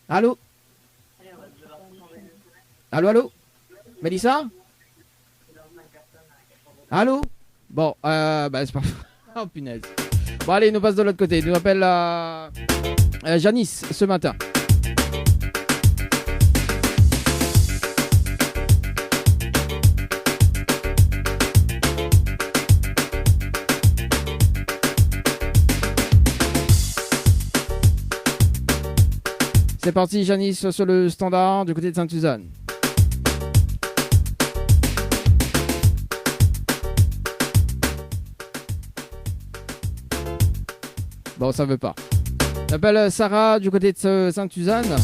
Allô? Allô, allô? Mélissa? Allô? Bon, bah c'est pas... Oh punaise. Bon allez, nous passe de l'autre côté. Il nous appelle Janice ce matin. C'est parti, Janice, sur le standard du côté de Sainte-Suzanne. Bon, ça veut pas. J'appelle Sarah du côté de Sainte-Suzanne.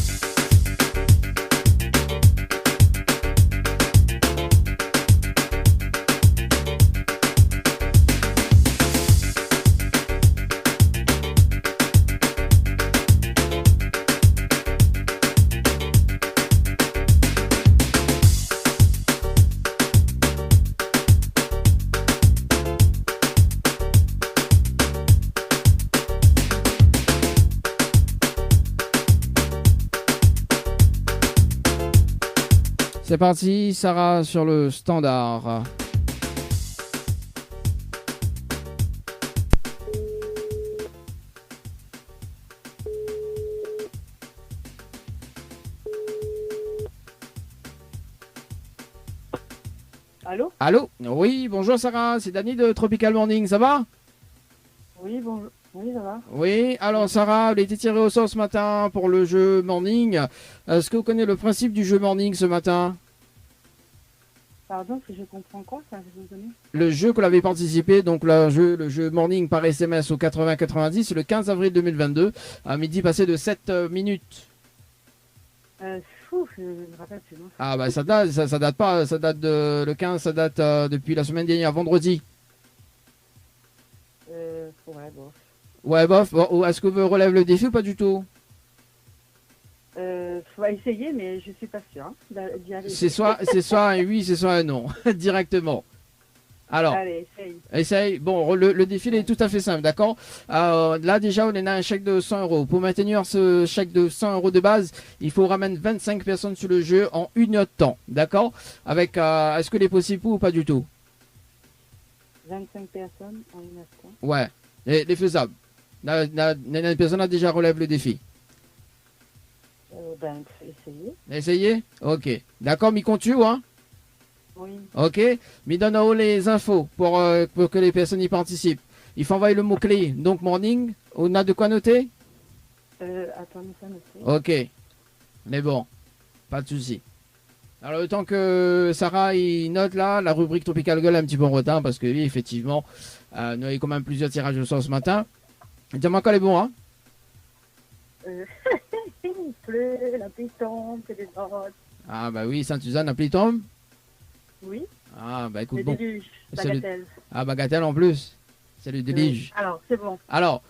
C'est parti, Sarah sur le standard. Allô? Allô? Oui, bonjour Sarah, c'est Dany de Tropical Morning, ça va? Oui, bonjour. Oui, ça va. Oui, alors Sarah, elle a été tirée au sort ce matin pour le jeu Morning. Est-ce que vous connaissez le principe du jeu Morning ce matin? Pardon, si je comprends quoi, ça, vous connaissez? Le jeu qu'on avait participé, donc le jeu Morning par SMS au 80-90, le 15 avril 2022, à midi passé de 7 minutes. Je me rappelle plus. Non. Ah bah ça date pas, ça date de le 15, ça date depuis la semaine dernière, vendredi. Ouais, bon. Ouais bof, bon, est-ce que vous relève le défi ou pas du tout? Faut essayer, mais je suis pas sûre. Hein, d'y arriver. C'est soit un oui, c'est soit un non, directement. Alors, Allez, essaye. essaye. Bon, le défi il est tout à fait simple, d'accord? Là, déjà, on a un chèque de 100 euros. Pour maintenir ce chèque de 100 euros de base, il faut ramener 25 personnes sur le jeu en 1 heure de temps, d'accord? Avec, est-ce que c'est possible ou pas du tout? 25 personnes en une heure. Ouais, les faisables. La personne a déjà relevé le défi. Ben, essayez. Essayez? Ok. D'accord, m'y compte-tu, hein? Oui. Ok, mais donne en haut les infos pour que les personnes y participent. Il faut envoyer le mot-clé, donc morning. On a de quoi noter? Attendez, ça noter. Ok, mais bon, pas de souci. Alors, le temps que Sarah il note là, la rubrique Tropical Girl est un petit peu en retard parce que oui, effectivement, nous avons quand même plusieurs tirages au sort ce matin. Dis-moi quand elle est bon, hein? Il pleut, la pluie tombe, c'est des notes. Ah, bah oui, Sainte-Suzanne, appelé Tom. Oui. Ah, bah écoute, Le bon. déluge, C'est le- bagatelle. Ah, bagatelle en plus. C'est le délige. Alors, c'est bon. Alors,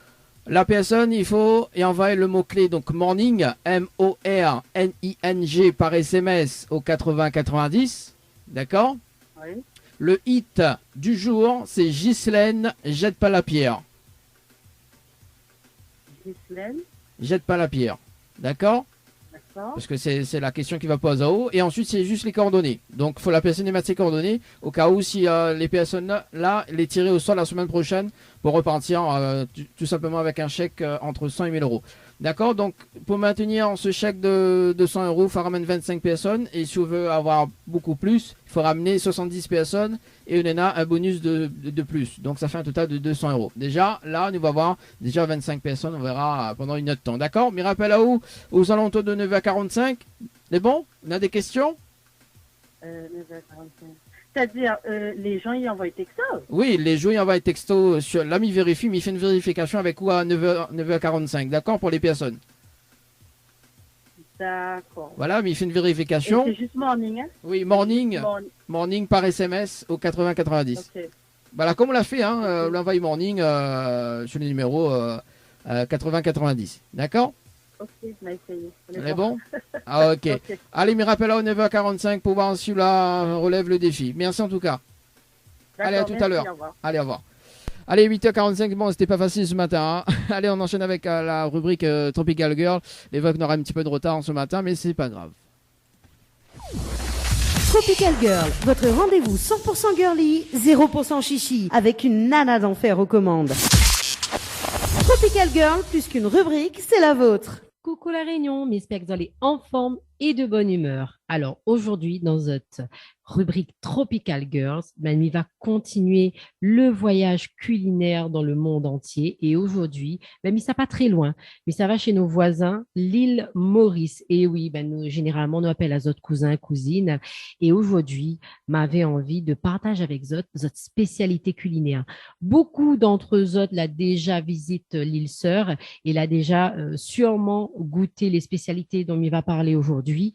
la personne, il faut y envoyer le mot-clé, donc morning, M-O-R-N-I-N-G par SMS au 80-90. D'accord? Oui. Le hit du jour, c'est Ghislaine, jette pas la pierre. Ghislaine, Jette pas la pierre. D'accord? d'accord. Parce que c'est la question qui va poser en haut. Et ensuite, c'est juste les coordonnées. Donc, il faut la personne y mettre ses coordonnées. Au cas où, si les personnes là, les tirer au sol la semaine prochaine pour repartir tout simplement avec un chèque entre 100 et 1000 euros. D'accord? Donc, pour maintenir ce chèque de 100 euros, il faut ramener 25 personnes. Et si on veut avoir beaucoup plus, il faut ramener 70 personnes. Et on en a un bonus de plus. Donc, ça fait un total de 200 euros. Déjà, là, on va avoir déjà 25 personnes. On verra pendant une heure de temps. D'accord? Mais rappel à où? Aux alentours de 9h45. C'est bon? On a des questions? 9h45. C'est-à-dire, les gens y envoient texto. Oui, les jours, il envoie un texto sur l'ami vérifie, mais il fait une vérification avec quoi à 9h45. D'accord? Pour les personnes. D'accord. Voilà, mais il fait une Et vérification. c'est juste morning, hein? Oui, morning. Morning. Morning par SMS au 80-90. Ok. Voilà, comme on l'a fait, hein, on l'envoie morning sur le numéro 80-90. D'accord? Ok, on a essayé. On est bon? Ah, ok. Ok. Allez, mais rappelle à 9h45 pour voir si là relève le défi. Merci en tout cas. Allez, à D'accord, tout à merci, l'heure. au revoir. Allez, au revoir. Allez, 8h45, bon, c'était pas facile ce matin, hein. Allez, on enchaîne avec la rubrique Tropical Girl. Les Vogue aura un petit peu de retard ce matin, mais c'est pas grave. Tropical Girl, votre rendez-vous 100% girly, 0% chichi, avec une nana d'enfer aux commandes. Tropical Girl, plus qu'une rubrique, c'est la vôtre. Coucou la Réunion, j'espère que vous allez en forme et de bonne humeur. Alors aujourd'hui, dans notre rubrique Tropical Girls, Manu va continuer le voyage culinaire dans le monde entier. Et aujourd'hui, mais ça pas très loin, mais ça va chez nos voisins, l'île Maurice. Et oui, nous, généralement, on appelle à notre cousin, cousine. Et aujourd'hui, m'avait envie de partager avec eux notre spécialité culinaire. Beaucoup d'entre eux l'a déjà visité l'île Sœur et l'a déjà sûrement goûté les spécialités dont il va parler aujourd'hui.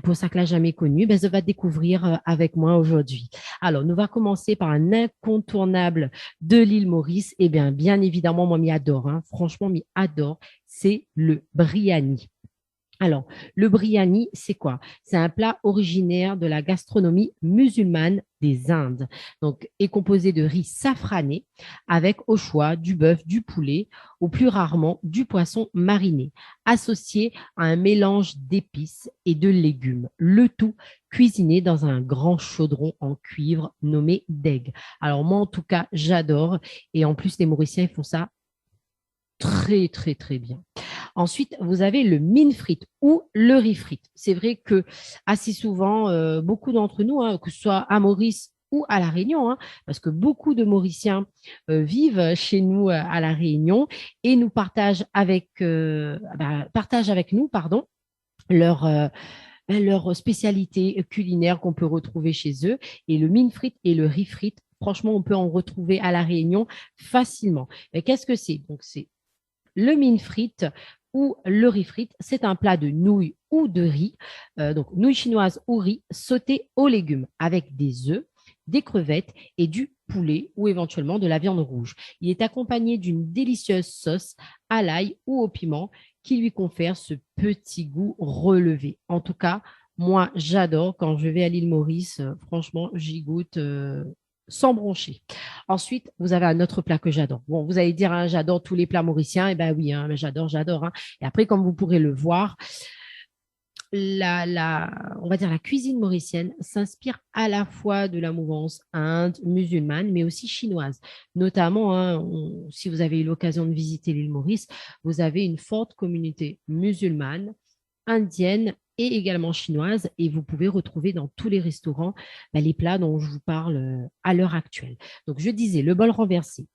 Pour ça que l'a jamais connu, je vais découvrir avec moi aujourd'hui. Alors, nous va commencer par un incontournable de l'île Maurice. Eh bien évidemment, moi, m'y adore. Hein. Franchement, m'y adore. C'est le biryani. Alors, le biryani, c'est quoi? C'est un plat originaire de la gastronomie musulmane des Indes. Donc, est composé de riz safrané avec au choix du bœuf, du poulet ou plus rarement du poisson mariné, associé à un mélange d'épices et de légumes. Le tout cuisiné dans un grand chaudron en cuivre nommé deg. Alors, moi, en tout cas, j'adore. Et en plus, les Mauriciens, ils font ça très, très, très bien. Ensuite, vous avez le mine frite ou le riz frite. C'est vrai que assez souvent, beaucoup d'entre nous, hein, que ce soit à Maurice ou à La Réunion, hein, parce que beaucoup de Mauriciens vivent chez nous à La Réunion et nous partagent avec nous, leur spécialité culinaire qu'on peut retrouver chez eux. Et le mine frite et le riz frite, franchement, on peut en retrouver à La Réunion facilement. Et qu'est-ce que c'est? Donc, c'est le mine frite ou le riz frite, c'est un plat de nouilles ou de riz, donc nouilles chinoises ou riz sauté aux légumes avec des œufs, des crevettes et du poulet ou éventuellement de la viande rouge. Il est accompagné d'une délicieuse sauce à l'ail ou au piment qui lui confère ce petit goût relevé. En tout cas, moi, j'adore quand je vais à l'île Maurice. Franchement, j'y goûte sans broncher. Ensuite, vous avez un autre plat que j'adore. Bon, vous allez dire, hein, j'adore tous les plats mauriciens. Eh bien oui, hein, mais j'adore. Hein. Et après, comme vous pourrez le voir, on va dire la cuisine mauricienne s'inspire à la fois de la mouvance inde, musulmane, mais aussi chinoise. Notamment, hein, si vous avez eu l'occasion de visiter l'île Maurice, vous avez une forte communauté musulmane, indienne et également chinoise, et vous pouvez retrouver dans tous les restaurants les plats dont je vous parle à l'heure actuelle. Donc, je disais, le bol renversé,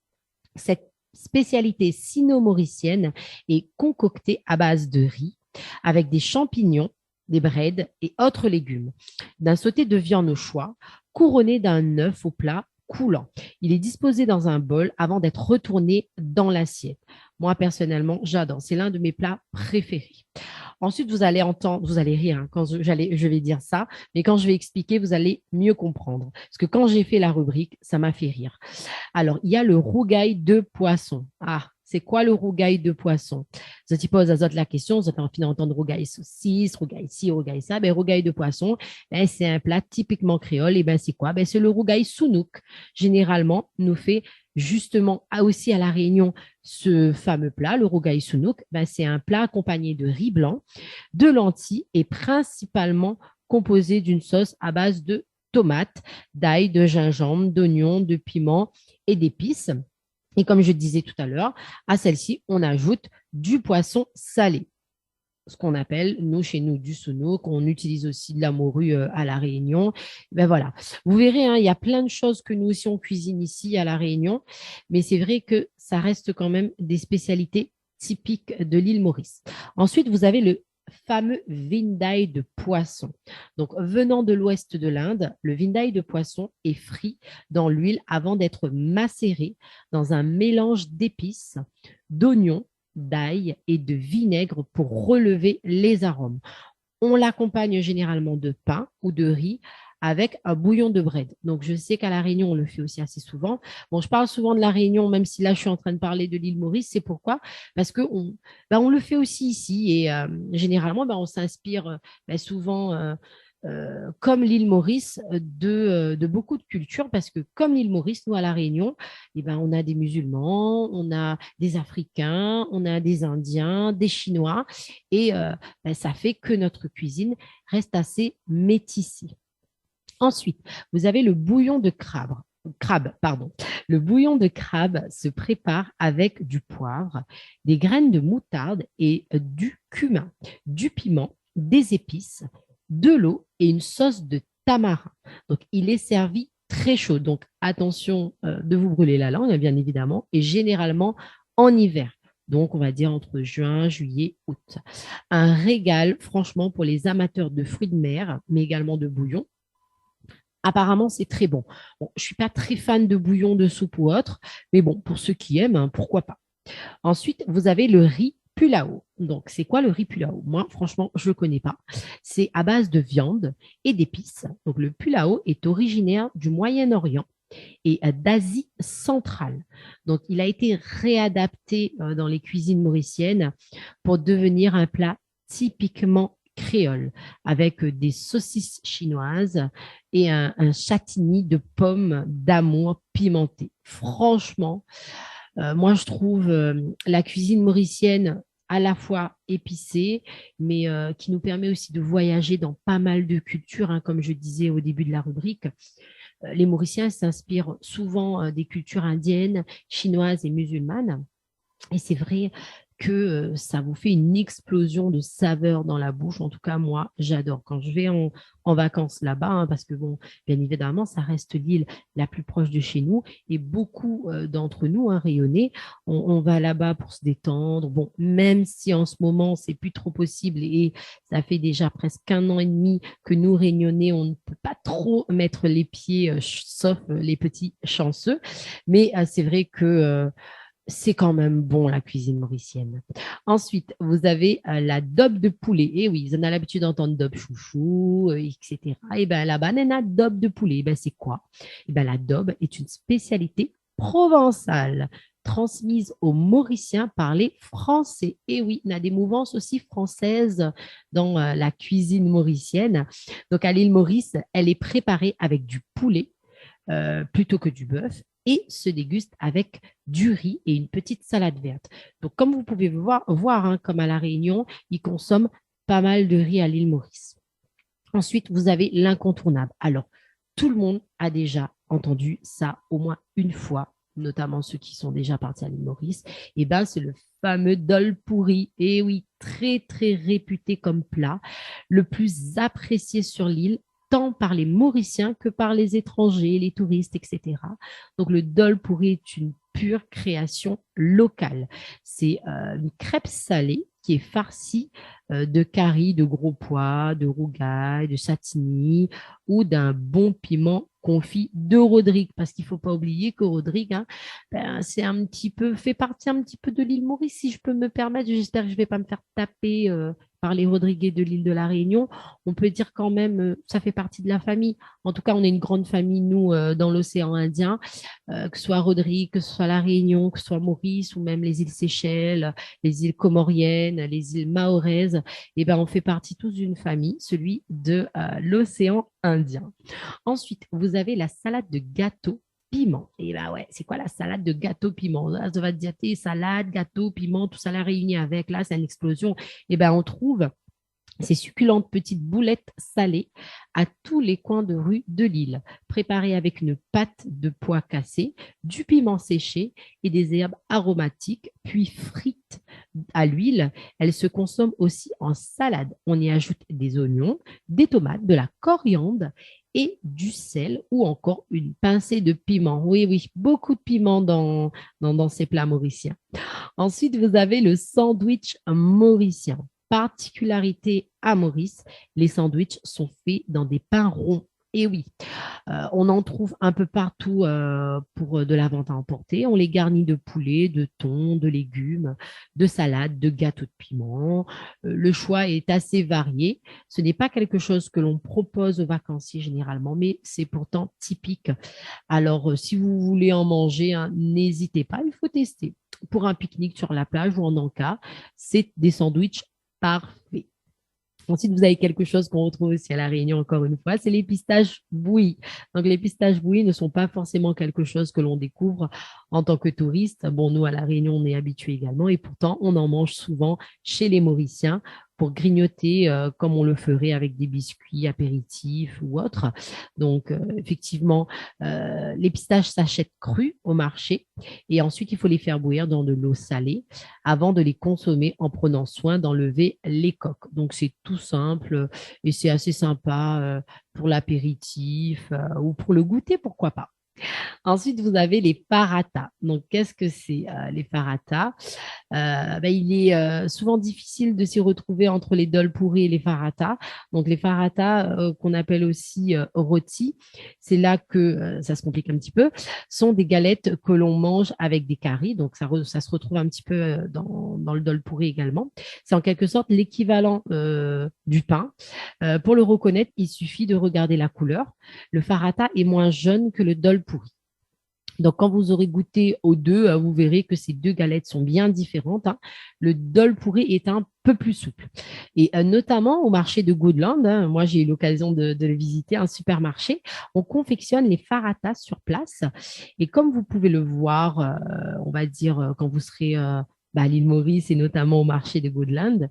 cette spécialité sino-mauricienne est concoctée à base de riz avec des champignons, des breads et autres légumes, d'un sauté de viande au choix, couronné d'un œuf au plat coulant. Il est disposé dans un bol avant d'être retourné dans l'assiette. Moi, personnellement, j'adore. C'est l'un de mes plats préférés. Ensuite, vous allez entendre, vous allez rire hein, quand je vais dire ça, mais quand je vais expliquer, vous allez mieux comprendre. Parce que quand j'ai fait la rubrique, ça m'a fait rire. Alors, il y a le rougail de poisson. Ah, c'est quoi le rougail de poisson? Je te pose à la question, vous avez envie d'entendre rougail saucisse, rougail ci, rougail ça. Ben, rougail de poisson, ben, c'est un plat typiquement créole. Et ben, c'est quoi? Ben, c'est le rougail sounouk. Généralement, nous fait justement aussi à La Réunion ce fameux plat, le rougail sounouk. Ben, c'est un plat accompagné de riz blanc, de lentilles et principalement composé d'une sauce à base de tomates, d'ail, de gingembre, d'oignons, de piment et d'épices. Et comme je disais tout à l'heure, à celle-ci, on ajoute du poisson salé, ce qu'on appelle, chez nous, du sounouk. On utilise aussi de la morue à La Réunion. Ben voilà. Vous verrez, hein, il y a plein de choses que nous aussi, on cuisine ici à La Réunion, mais c'est vrai que ça reste quand même des spécialités typiques de l'île Maurice. Ensuite, vous avez le fameux vindai de poisson. Donc, venant de l'ouest de l'Inde, le vindai de poisson est frit dans l'huile avant d'être macéré dans un mélange d'épices, d'oignons, d'ail et de vinaigre pour relever les arômes. On l'accompagne généralement de pain ou de riz avec un bouillon de bread. Donc, je sais qu'à La Réunion, on le fait aussi assez souvent. Bon, je parle souvent de La Réunion, même si là, je suis en train de parler de l'île Maurice. C'est pourquoi? Parce qu'on on le fait aussi ici. Et généralement, on s'inspire souvent, comme l'île Maurice, de beaucoup de cultures. Parce que comme l'île Maurice, nous, à La Réunion, on a des musulmans, on a des Africains, on a des Indiens, des Chinois. Et ça fait que notre cuisine reste assez métissée. Ensuite, vous avez le bouillon de crabe. Le bouillon de crabe se prépare avec du poivre, des graines de moutarde et du cumin, du piment, des épices, de l'eau et une sauce de tamarin. Donc, il est servi très chaud. Donc, attention de vous brûler la langue, bien évidemment, et généralement en hiver. Donc, on va dire entre juin, juillet, août. Un régal, franchement, pour les amateurs de fruits de mer, mais également de bouillon. Apparemment, c'est très bon. Je ne suis pas très fan de bouillon, de soupe ou autre, mais bon, pour ceux qui aiment, pourquoi pas. Ensuite, vous avez le riz pulao. Donc, c'est quoi le riz pulao? Moi, franchement, je ne le connais pas. C'est à base de viande et d'épices. Donc, le pulao est originaire du Moyen-Orient et d'Asie centrale. Donc, il a été réadapté dans les cuisines mauriciennes pour devenir un plat typiquement créole, avec des saucisses chinoises et un châtigny de pommes d'amour pimentées. Franchement, moi, je trouve la cuisine mauricienne à la fois épicée, mais qui nous permet aussi de voyager dans pas mal de cultures, hein, comme je disais au début de la rubrique. Les Mauriciens s'inspirent souvent des cultures indiennes, chinoises et musulmanes. Et c'est vrai que ça vous fait une explosion de saveurs dans la bouche. En tout cas, moi, j'adore. Quand je vais en vacances là-bas, hein, parce que, bon, bien évidemment, ça reste l'île la plus proche de chez nous. Et beaucoup d'entre nous, hein, rayonnés, on va là-bas pour se détendre. Bon, même si en ce moment, c'est plus trop possible et ça fait déjà presque 1 an et demi que nous, Réunionnais, on ne peut pas trop mettre les pieds, sauf les petits chanceux. Mais c'est vrai que c'est quand même bon, la cuisine mauricienne. Ensuite, vous avez la daube de poulet. Et oui, ils en ont l'habitude d'entendre daube chouchou, etc. Et bien, la banana daube de poulet, c'est quoi? Et bien, la daube est une spécialité provençale transmise aux Mauriciens par les Français. Et oui, il y a des mouvances aussi françaises dans la cuisine mauricienne. Donc, à l'île Maurice, elle est préparée avec du poulet, plutôt que du bœuf et se déguste avec du riz et une petite salade verte. Donc, comme vous pouvez voir hein, comme à La Réunion, ils consomment pas mal de riz à l'île Maurice. Ensuite, vous avez l'incontournable. Alors, tout le monde a déjà entendu ça au moins une fois, notamment ceux qui sont déjà partis à l'île Maurice. Et ben, c'est le fameux dol pourri. Et oui, très, très réputé comme plat, le plus apprécié sur l'île, tant par les Mauriciens que par les étrangers, les touristes, etc. Donc, le dol pourri est une pure création locale. C'est une crêpe salée qui est farcie de curry, de gros pois, de rougail, de châtaignier ou d'un bon piment confit de Rodrigue. Parce qu'il ne faut pas oublier que Rodrigue, hein, c'est un petit peu, fait partie un petit peu de l'île Maurice, si je peux me permettre. J'espère que je ne vais pas me faire taper par les Rodriguais de l'île de la Réunion. On peut dire quand même, ça fait partie de la famille. En tout cas, on est une grande famille, nous, dans l'océan Indien, que ce soit Rodrigue, que ce soit la Réunion, que ce soit Maurice ou même les îles Seychelles, les îles Comoriennes, les îles Mahoraises. Eh ben, on fait partie tous d'une famille, celui de l'océan Indien. Ensuite, vous avez la salade de gâteau piment. Et ben ouais, c'est quoi la salade de gâteau piment? Là, ça va te dire, salade, gâteau, piment, tout ça là réuni avec. Là, c'est une explosion. Et ben, on trouve ces succulentes petites boulettes salées à tous les coins de rue de l'île, préparées avec une pâte de pois cassés, du piment séché et des herbes aromatiques, puis frites à l'huile. Elles se consomment aussi en salade. On y ajoute des oignons, des tomates, de la coriandre et du sel ou encore une pincée de piment. Oui, oui, beaucoup de piment dans ces plats mauriciens. Ensuite, vous avez le sandwich mauricien. Particularité à Maurice, les sandwichs sont faits dans des pains ronds. Et oui, on en trouve un peu partout pour de la vente à emporter. On les garnit de poulet, de thon, de légumes, de salades, de gâteaux de piment. Le choix est assez varié. Ce n'est pas quelque chose que l'on propose aux vacanciers généralement, mais c'est pourtant typique. Alors, si vous voulez en manger, hein, n'hésitez pas, il faut tester. Pour un pique-nique sur la plage ou en encas, c'est des sandwichs parfaits. Ensuite, vous avez quelque chose qu'on retrouve aussi à La Réunion, encore une fois, c'est les pistaches bouillies. Donc, les pistaches bouillies ne sont pas forcément quelque chose que l'on découvre en tant que touriste. Bon, nous, à La Réunion, on est habitués également et pourtant, on en mange souvent chez les Mauriciens pour grignoter comme on le ferait avec des biscuits apéritifs ou autres. Donc, effectivement, les pistaches s'achètent crues au marché et ensuite, il faut les faire bouillir dans de l'eau salée avant de les consommer en prenant soin d'enlever les coques. Donc, c'est tout simple et c'est assez sympa pour l'apéritif ou pour le goûter, pourquoi pas. Ensuite, vous avez les paratas. Donc, qu'est-ce que c'est les paratas? Il est souvent difficile de s'y retrouver entre les dol pourris et les faratas. Donc, les faratas, qu'on appelle aussi rôtis, c'est là que ça se complique un petit peu, sont des galettes que l'on mange avec des caries. Donc, ça se retrouve un petit peu dans le dol pourri également. C'est en quelque sorte l'équivalent du pain. Pour le reconnaître, il suffit de regarder la couleur. Le farata est moins jaune que le dol pourri. Donc, quand vous aurez goûté aux deux, vous verrez que ces deux galettes sont bien différentes. Hein. Le dol pourri est un peu plus souple. Et notamment au marché de Goodland, hein, moi j'ai eu l'occasion de le visiter, un supermarché, on confectionne les faratas sur place. Et comme vous pouvez le voir, on va dire quand vous serez à l'île Maurice et notamment au marché de Goodland,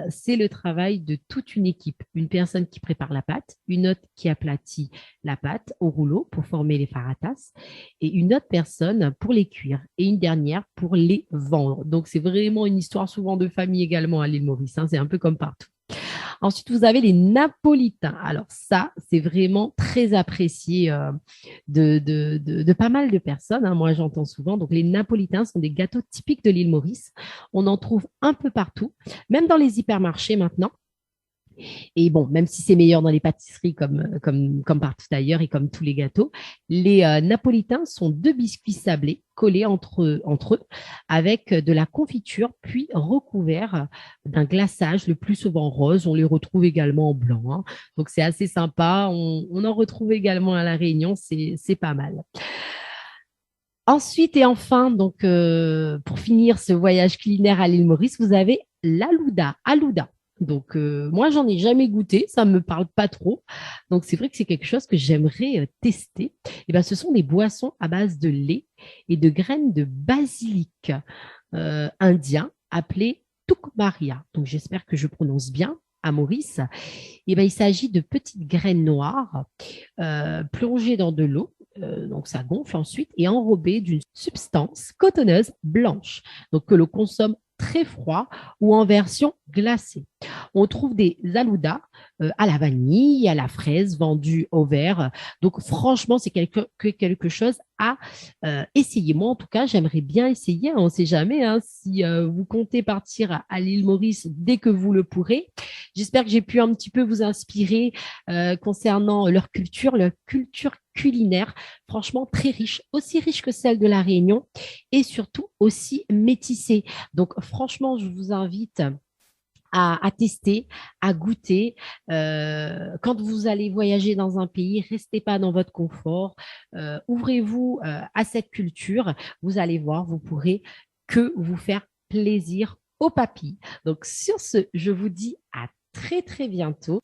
c'est le travail de toute une équipe. Une personne qui prépare la pâte, une autre qui aplatit la pâte au rouleau pour former les faratas et une autre personne pour les cuire et une dernière pour les vendre. Donc, c'est vraiment une histoire souvent de famille également à l'île Maurice. Hein, c'est un peu comme partout. Ensuite, vous avez les napolitains. Alors ça, c'est vraiment très apprécié de pas mal de personnes. Hein. Moi, j'entends souvent. Donc, les napolitains sont des gâteaux typiques de l'île Maurice. On en trouve un peu partout, même dans les hypermarchés maintenant. Et bon, même si c'est meilleur dans les pâtisseries comme partout ailleurs et comme tous les gâteaux, les napolitains sont deux biscuits sablés collés entre eux avec de la confiture puis recouverts d'un glaçage le plus souvent rose. On les retrouve également en blanc. Hein. Donc, c'est assez sympa. On en retrouve également à La Réunion. C'est pas mal. Ensuite et enfin, donc, pour finir ce voyage culinaire à l'île Maurice, vous avez l'alouda. Alouda. Donc, moi, j'en ai jamais goûté, ça me parle pas trop. Donc, c'est vrai que c'est quelque chose que j'aimerais tester. Et ben, ce sont des boissons à base de lait et de graines de basilic indien appelées Tukmaria. Donc, j'espère que je prononce bien à Maurice. Et ben, il s'agit de petites graines noires plongées dans de l'eau. Donc, ça gonfle ensuite et enrobées d'une substance cotonneuse blanche. Donc, que l'on consomme très froid ou en version glacée. On trouve des aloudas à la vanille, à la fraise, vendus au verre. Donc, franchement, c'est quelque chose à essayer. Moi, en tout cas, j'aimerais bien essayer. On ne sait jamais si vous comptez partir à l'île Maurice dès que vous le pourrez. J'espère que j'ai pu un petit peu vous inspirer concernant leur culture culinaire, franchement très riche, aussi riche que celle de la Réunion et surtout aussi métissée. Donc, franchement, je vous invite à tester, à goûter. Quand vous allez voyager dans un pays, restez pas dans votre confort. Ouvrez-vous à cette culture. Vous allez voir, vous pourrez que vous faire plaisir aux papilles. Donc, sur ce, je vous dis à très, très bientôt.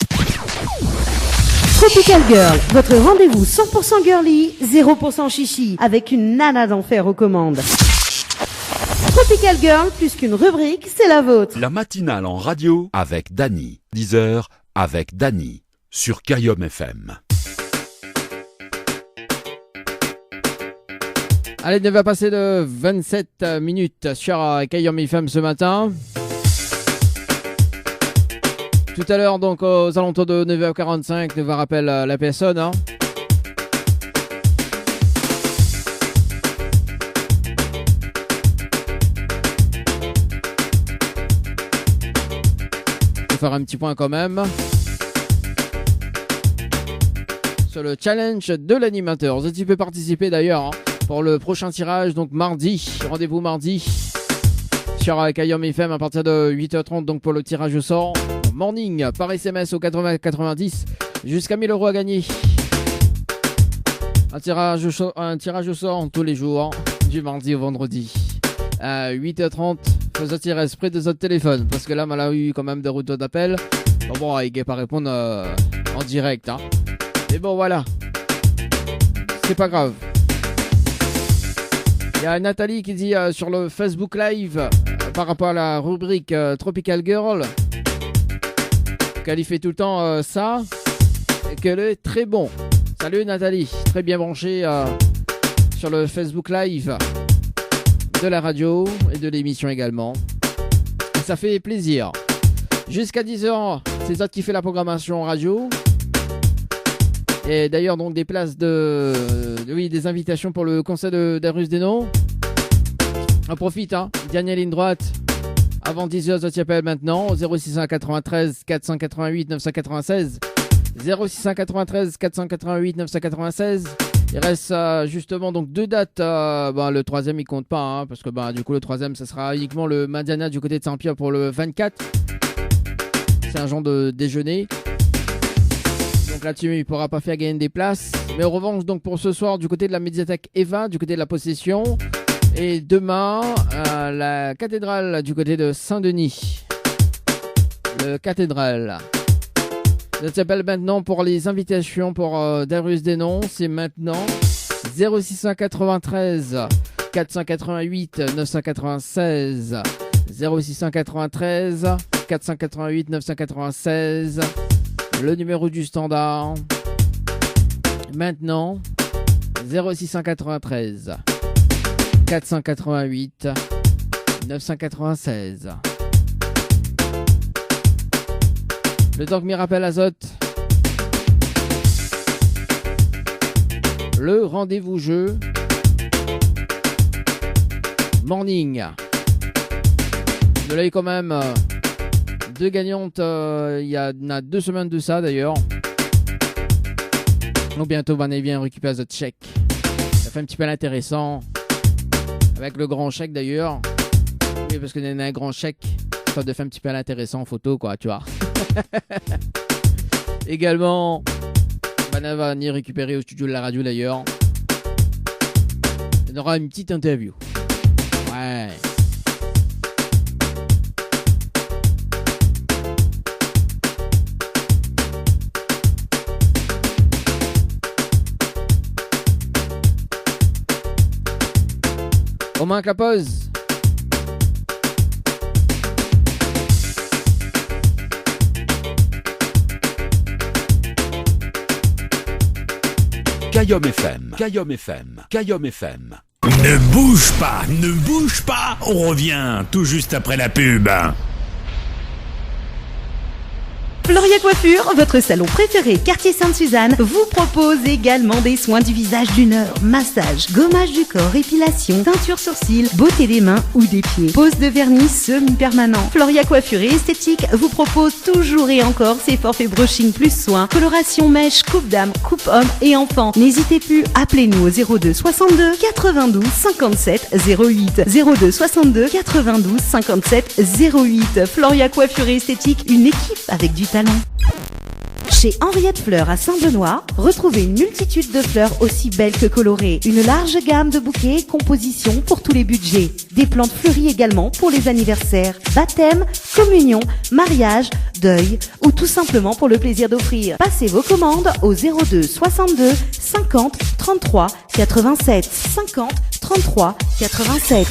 Tropical Girl, votre rendez-vous 100% girly, 0% chichi, avec une nana d'enfer aux commandes. Tropical Girl, plus qu'une rubrique, c'est la vôtre. La matinale en radio avec Dany. 10h avec Dany sur Kayom FM. Allez, il va passer de 27 minutes sur Kayom FM ce matin. Tout à l'heure, donc aux alentours de 9h45, je vous rappelle la personne. Je vais faire un petit point quand même sur le challenge de l'animateur. Tu peux participer d'ailleurs pour le prochain tirage, donc mardi. Rendez-vous mardi sur Kayom FM à partir de 8h30, donc pour le tirage au sort. Morning par SMS au 80-90 jusqu'à 1000 € à gagner. Un tirage au sort tous les jours du mardi au vendredi à 8h30. Faut tirer esprit de votre téléphone parce que là, on a eu quand même des retours d'appel. Bon, il ne pas répondre en direct. Mais bon, voilà. C'est pas grave. Il y a Nathalie qui dit sur le Facebook Live par rapport à la rubrique Tropical Girl qu'elle y fait tout le temps ça et qu'elle est très bon. Salut Nathalie, très bien branchée sur le Facebook Live de la radio et de l'émission également. Et ça fait plaisir. Jusqu'à 10h, c'est ça qui fait la programmation radio. Et d'ailleurs, donc des places des invitations pour le concert de Darius Deno. On profite, dernière ligne droite. Avant 10h, ça t'appelle maintenant au 0693 488 996. 0693 488 996. Il reste justement donc 2 dates. Le troisième il compte pas parce que du coup le troisième ça sera uniquement le Madiana du côté de Saint-Pierre pour le 24. C'est un genre de déjeuner. Donc là-dessus il ne pourra pas faire gagner des places. Mais en revanche donc pour ce soir du côté de la médiathèque Eva, du côté de la Possession. Et demain, la cathédrale du côté de Saint-Denis. Le cathédrale. Je t'appelle maintenant pour les invitations pour Darius Denon. C'est maintenant 0693 488 996. 0693 488 996. Le numéro du standard. Maintenant, 0693 488 996. Le temps que m'y rappelle Azote. Le rendez-vous jeu. Morning. De là, quand même 2 gagnantes. Il y en a 2 semaines de ça d'ailleurs. Donc bientôt, on vient récupérer Azote chèque. Ça fait un petit peu l'intéressant. Avec le grand chèque d'ailleurs. Oui, parce que y a un grand chèque. Ça te fait un petit peu l'intéressant en photo, quoi, tu vois. Également, Bana va venir récupérer au studio de la radio d'ailleurs. Il y aura une petite interview. Ouais. Romain avec la pause. Kayom FM, Kayom FM, Kayom FM. Ne bouge pas, on revient tout juste après la pub. Floria Coiffure, votre salon préféré quartier Sainte-Suzanne, vous propose également des soins du visage d'une heure, massage, gommage du corps, épilation, teinture sourcils, beauté des mains ou des pieds, pose de vernis semi-permanent. Floria Coiffure et Esthétique vous propose toujours et encore ses forfaits brushing plus soins, coloration mèche, coupe dame, coupe homme et enfant. N'hésitez plus, appelez-nous au 02 62 92 57 08. 02 62 92 57 08. Floria Coiffure et Esthétique, une équipe avec du talent. Chez Henriette Fleurs à Saint-Benoît, retrouvez une multitude de fleurs aussi belles que colorées. Une large gamme de bouquets et compositions pour tous les budgets. Des plantes fleuries également pour les anniversaires, baptêmes, communions, mariages, deuil ou tout simplement pour le plaisir d'offrir. Passez vos commandes au 02 62 50 33 87 50 33 87.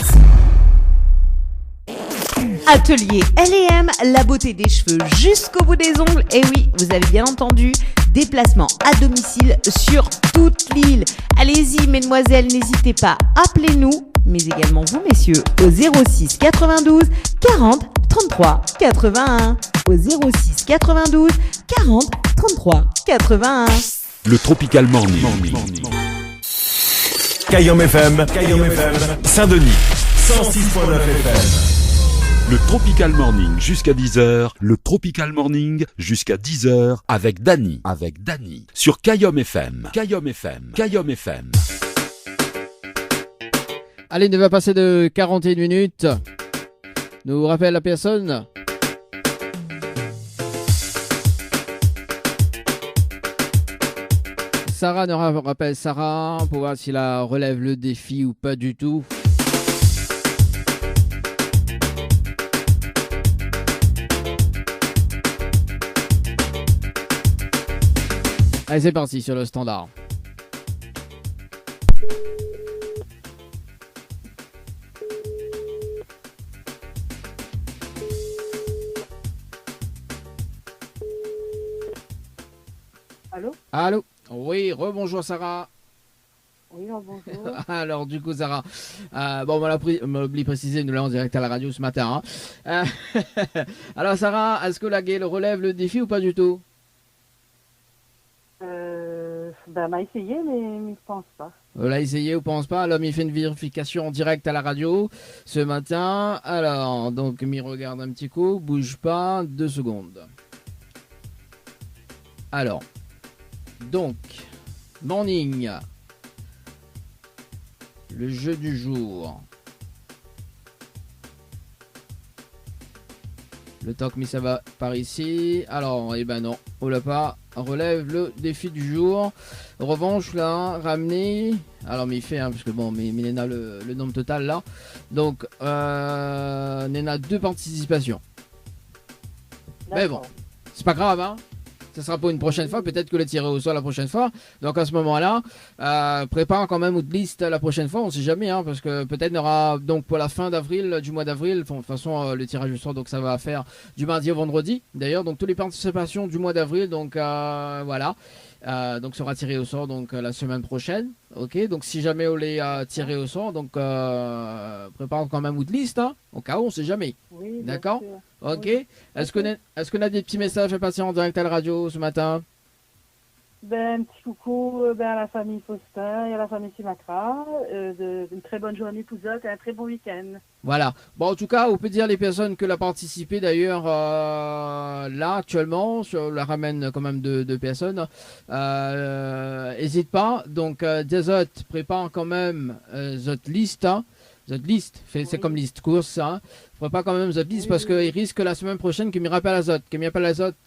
Atelier L&M, la beauté des cheveux jusqu'au bout des ongles. Et oui, vous avez bien entendu, déplacement à domicile sur toute l'île. Allez-y, mesdemoiselles, n'hésitez pas, appelez-nous, mais également vous, messieurs, au 06 92 40 33 81. Au 06 92 40 33 81. Le Tropical Morning. Kayom FM, Saint-Denis, 106.9 FM. Le Tropical Morning jusqu'à 10h. Le Tropical Morning jusqu'à 10h avec Dany. Sur Kayom FM. Kayom FM. Allez, il va passer de 41 minutes. Nous rappelle la personne. Sarah nous rappelle Sarah pour voir si elle relève le défi ou pas du tout. Allez, c'est parti sur le standard. Allô. Oui, rebonjour Sarah. Oui, bonjour. Alors du coup Sarah, on m'a oublié de préciser, nous l'avons en direct à la radio ce matin. Hein. Alors Sarah, est-ce que la Gaëlle relève le défi ou pas du tout? M'a essayé, mais je pense pas. L'a essayé ou pense pas? Alors, il fait une vérification en direct à la radio ce matin. Alors, donc, il regarde un petit coup, bouge pas, 2 secondes. Alors, donc, morning. Le jeu du jour. Le temps que ça va par ici. Alors, eh ben non, on l'a pas. On relève le défi du jour. En revanche, là, ramener. Alors, mais il fait, parce que bon, mais il a le nombre total là. Donc, il a 2 participations. Mais bon, c'est pas grave, hein. Ça sera pour une prochaine fois, peut-être que le tirer au sort la prochaine fois. Donc à ce moment-là, prépare quand même une liste la prochaine fois, on sait jamais, hein, parce que peut-être il y aura donc pour la fin d'avril, du mois d'avril, de toute façon le tirage au sort, donc ça va faire du mardi au vendredi. D'ailleurs, donc toutes les participations du mois d'avril, donc voilà. Donc sera tiré au sort donc la semaine prochaine. Ok, donc si jamais on les tiré au sort, donc prépare quand même une liste, hein, au cas où on sait jamais. Oui, d'accord. Ok. Oui. Est-ce qu'on a des petits messages à passer en direct à la radio ce matin? Un petit coucou à la famille Faustin et à la famille Simacra, une très bonne journée pour eux et un très bon week-end. Voilà. Bon, en tout cas, on peut dire les personnes que l'ont participé d'ailleurs là actuellement, sur la ramène quand même de personnes. N'hésite pas. Donc, des autres prépare quand même votre liste. Hein. Votre liste, c'est comme liste course, ça. Hein. Prépare quand même votre liste parce qu'il risque la semaine prochaine qu'il m'y rappelle Azote.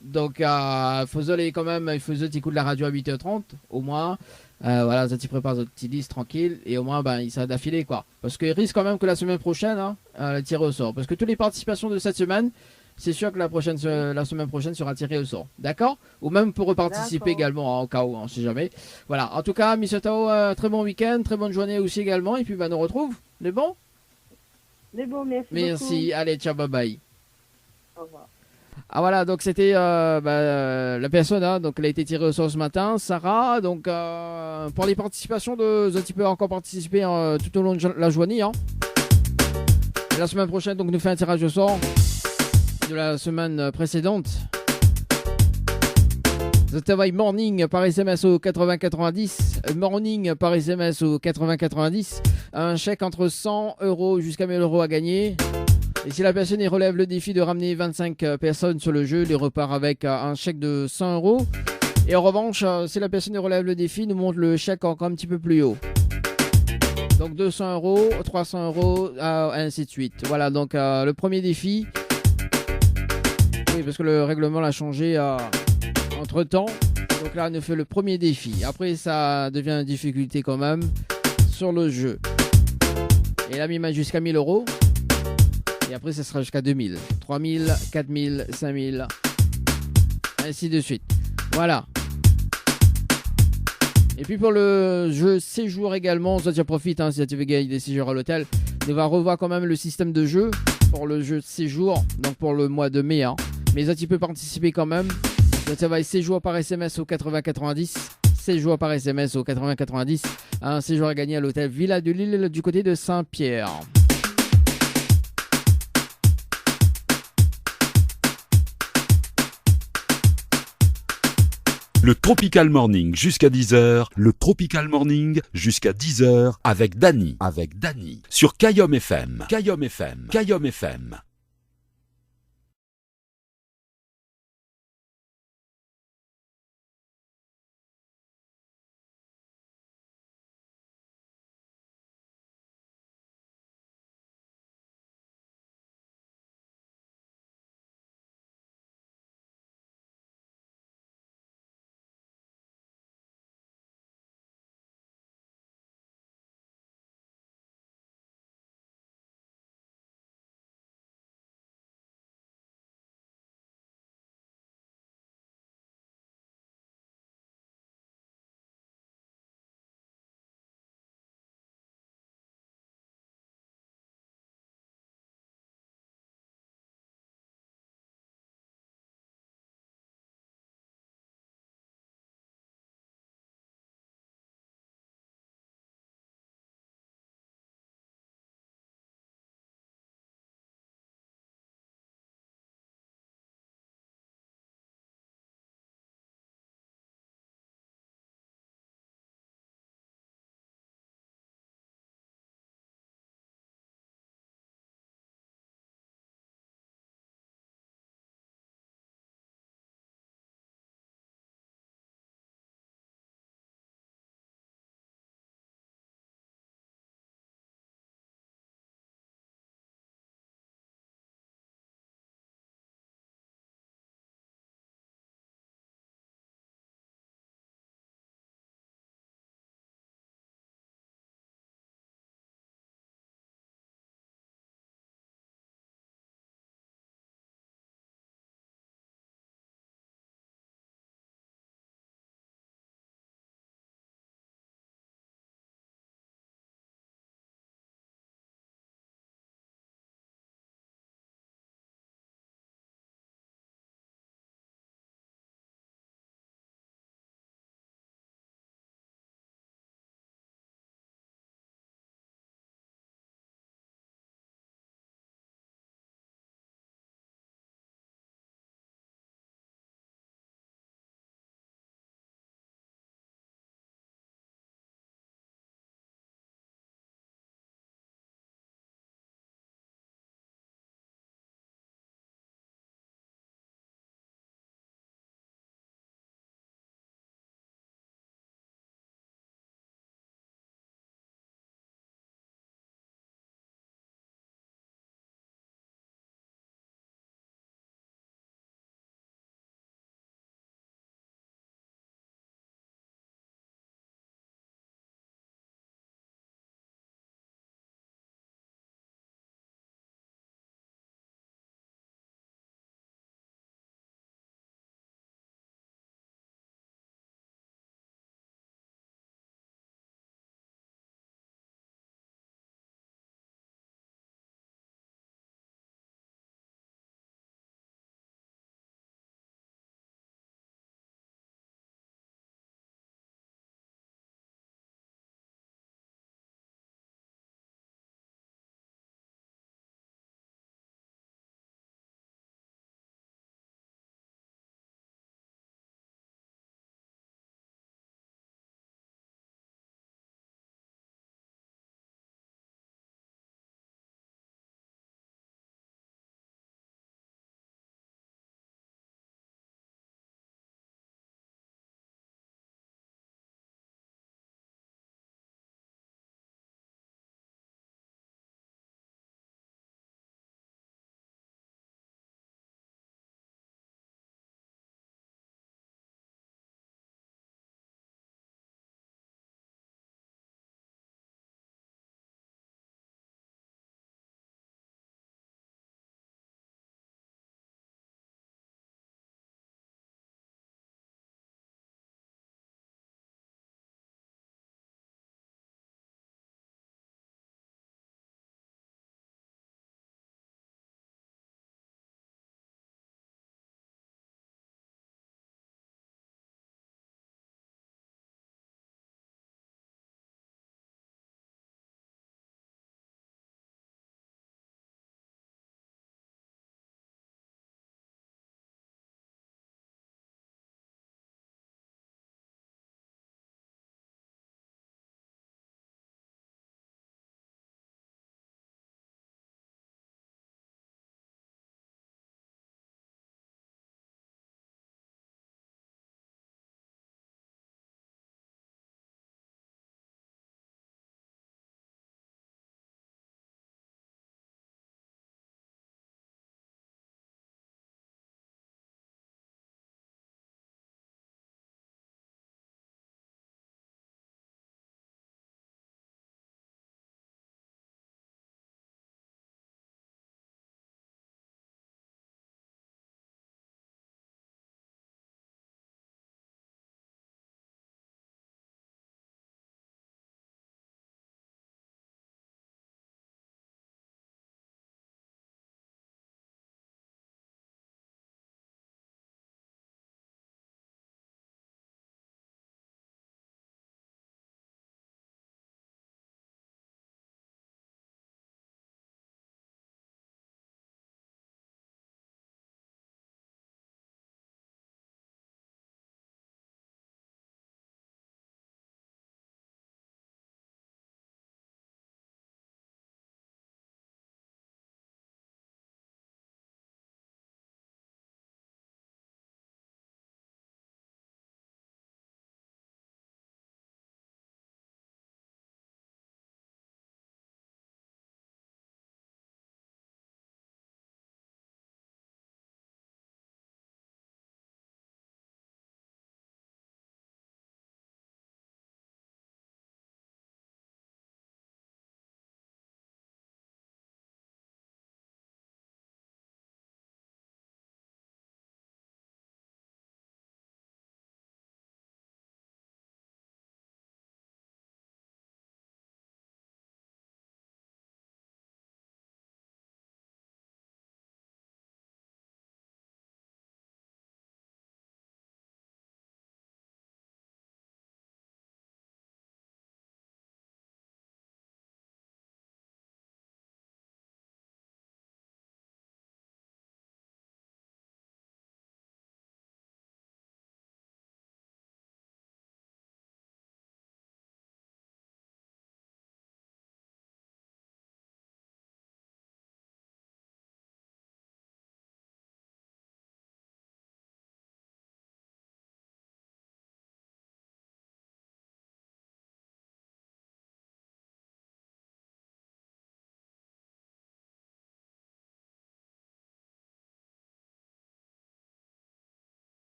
Donc, il faut aller quand même, il faut écouter la radio à 8h30 au moins. Voilà, ça tu prépares votre petite liste tranquille et au moins il sera d'affilée quoi. Parce qu'il risque quand même que la semaine prochaine, hein, le tirer au sort. Parce que toutes les participations de cette semaine, c'est sûr que la semaine prochaine sera tirée au sort. D'accord? Ou même pour reparticiper également, hein, au cas où, on sait jamais. Voilà, en tout cas, Monsieur Tao, très bon week-end, très bonne journée aussi également. Et puis nous retrouve. C'est bon? Mais bon, merci. Merci, allez, ciao, bye bye. Beaucoup. Au revoir. Ah voilà, donc c'était la personne, hein, donc elle a été tirée au sort ce matin, Sarah. Donc pour les participations, tu peux encore participer tout au long de la journée. Hein. Et la semaine prochaine, donc nous fait un tirage au sort de la semaine précédente. The Travail Morning par SMS au 8090, Morning par SMS au 8090, un chèque entre 100 € jusqu'à 1000 € à gagner. Et si la personne y relève le défi de ramener 25 personnes sur le jeu, il repart avec un chèque de 100 €. Et en revanche, si la personne y relève le défi, nous monte le chèque encore un petit peu plus haut. Donc 200 €, 300 €, ainsi de suite. Voilà, donc le premier défi. Oui, parce que le règlement l'a changé entre temps. Donc là, on fait le premier défi. Après, ça devient une difficulté quand même sur le jeu. Et là, il met jusqu'à 1000 €. Et après, ça sera jusqu'à 2000, 3000, 4000, 5000, ainsi de suite. Voilà. Et puis pour le jeu séjour également, ça tu profites hein, si tu veux gagner des séjours à l'hôtel. On va revoir quand même le système de jeu pour le jeu séjour, donc pour le mois de mai. Hein. Mais ça tu peux participer quand même. Donc ça va être séjour par SMS au 8090. Séjour par SMS au 8090. Un séjour à gagner à l'hôtel Villa de Lille du côté de Saint-Pierre. Le Tropical Morning jusqu'à 10h, le Tropical Morning jusqu'à 10h avec Dany. Sur Kayom FM. Kayom FM.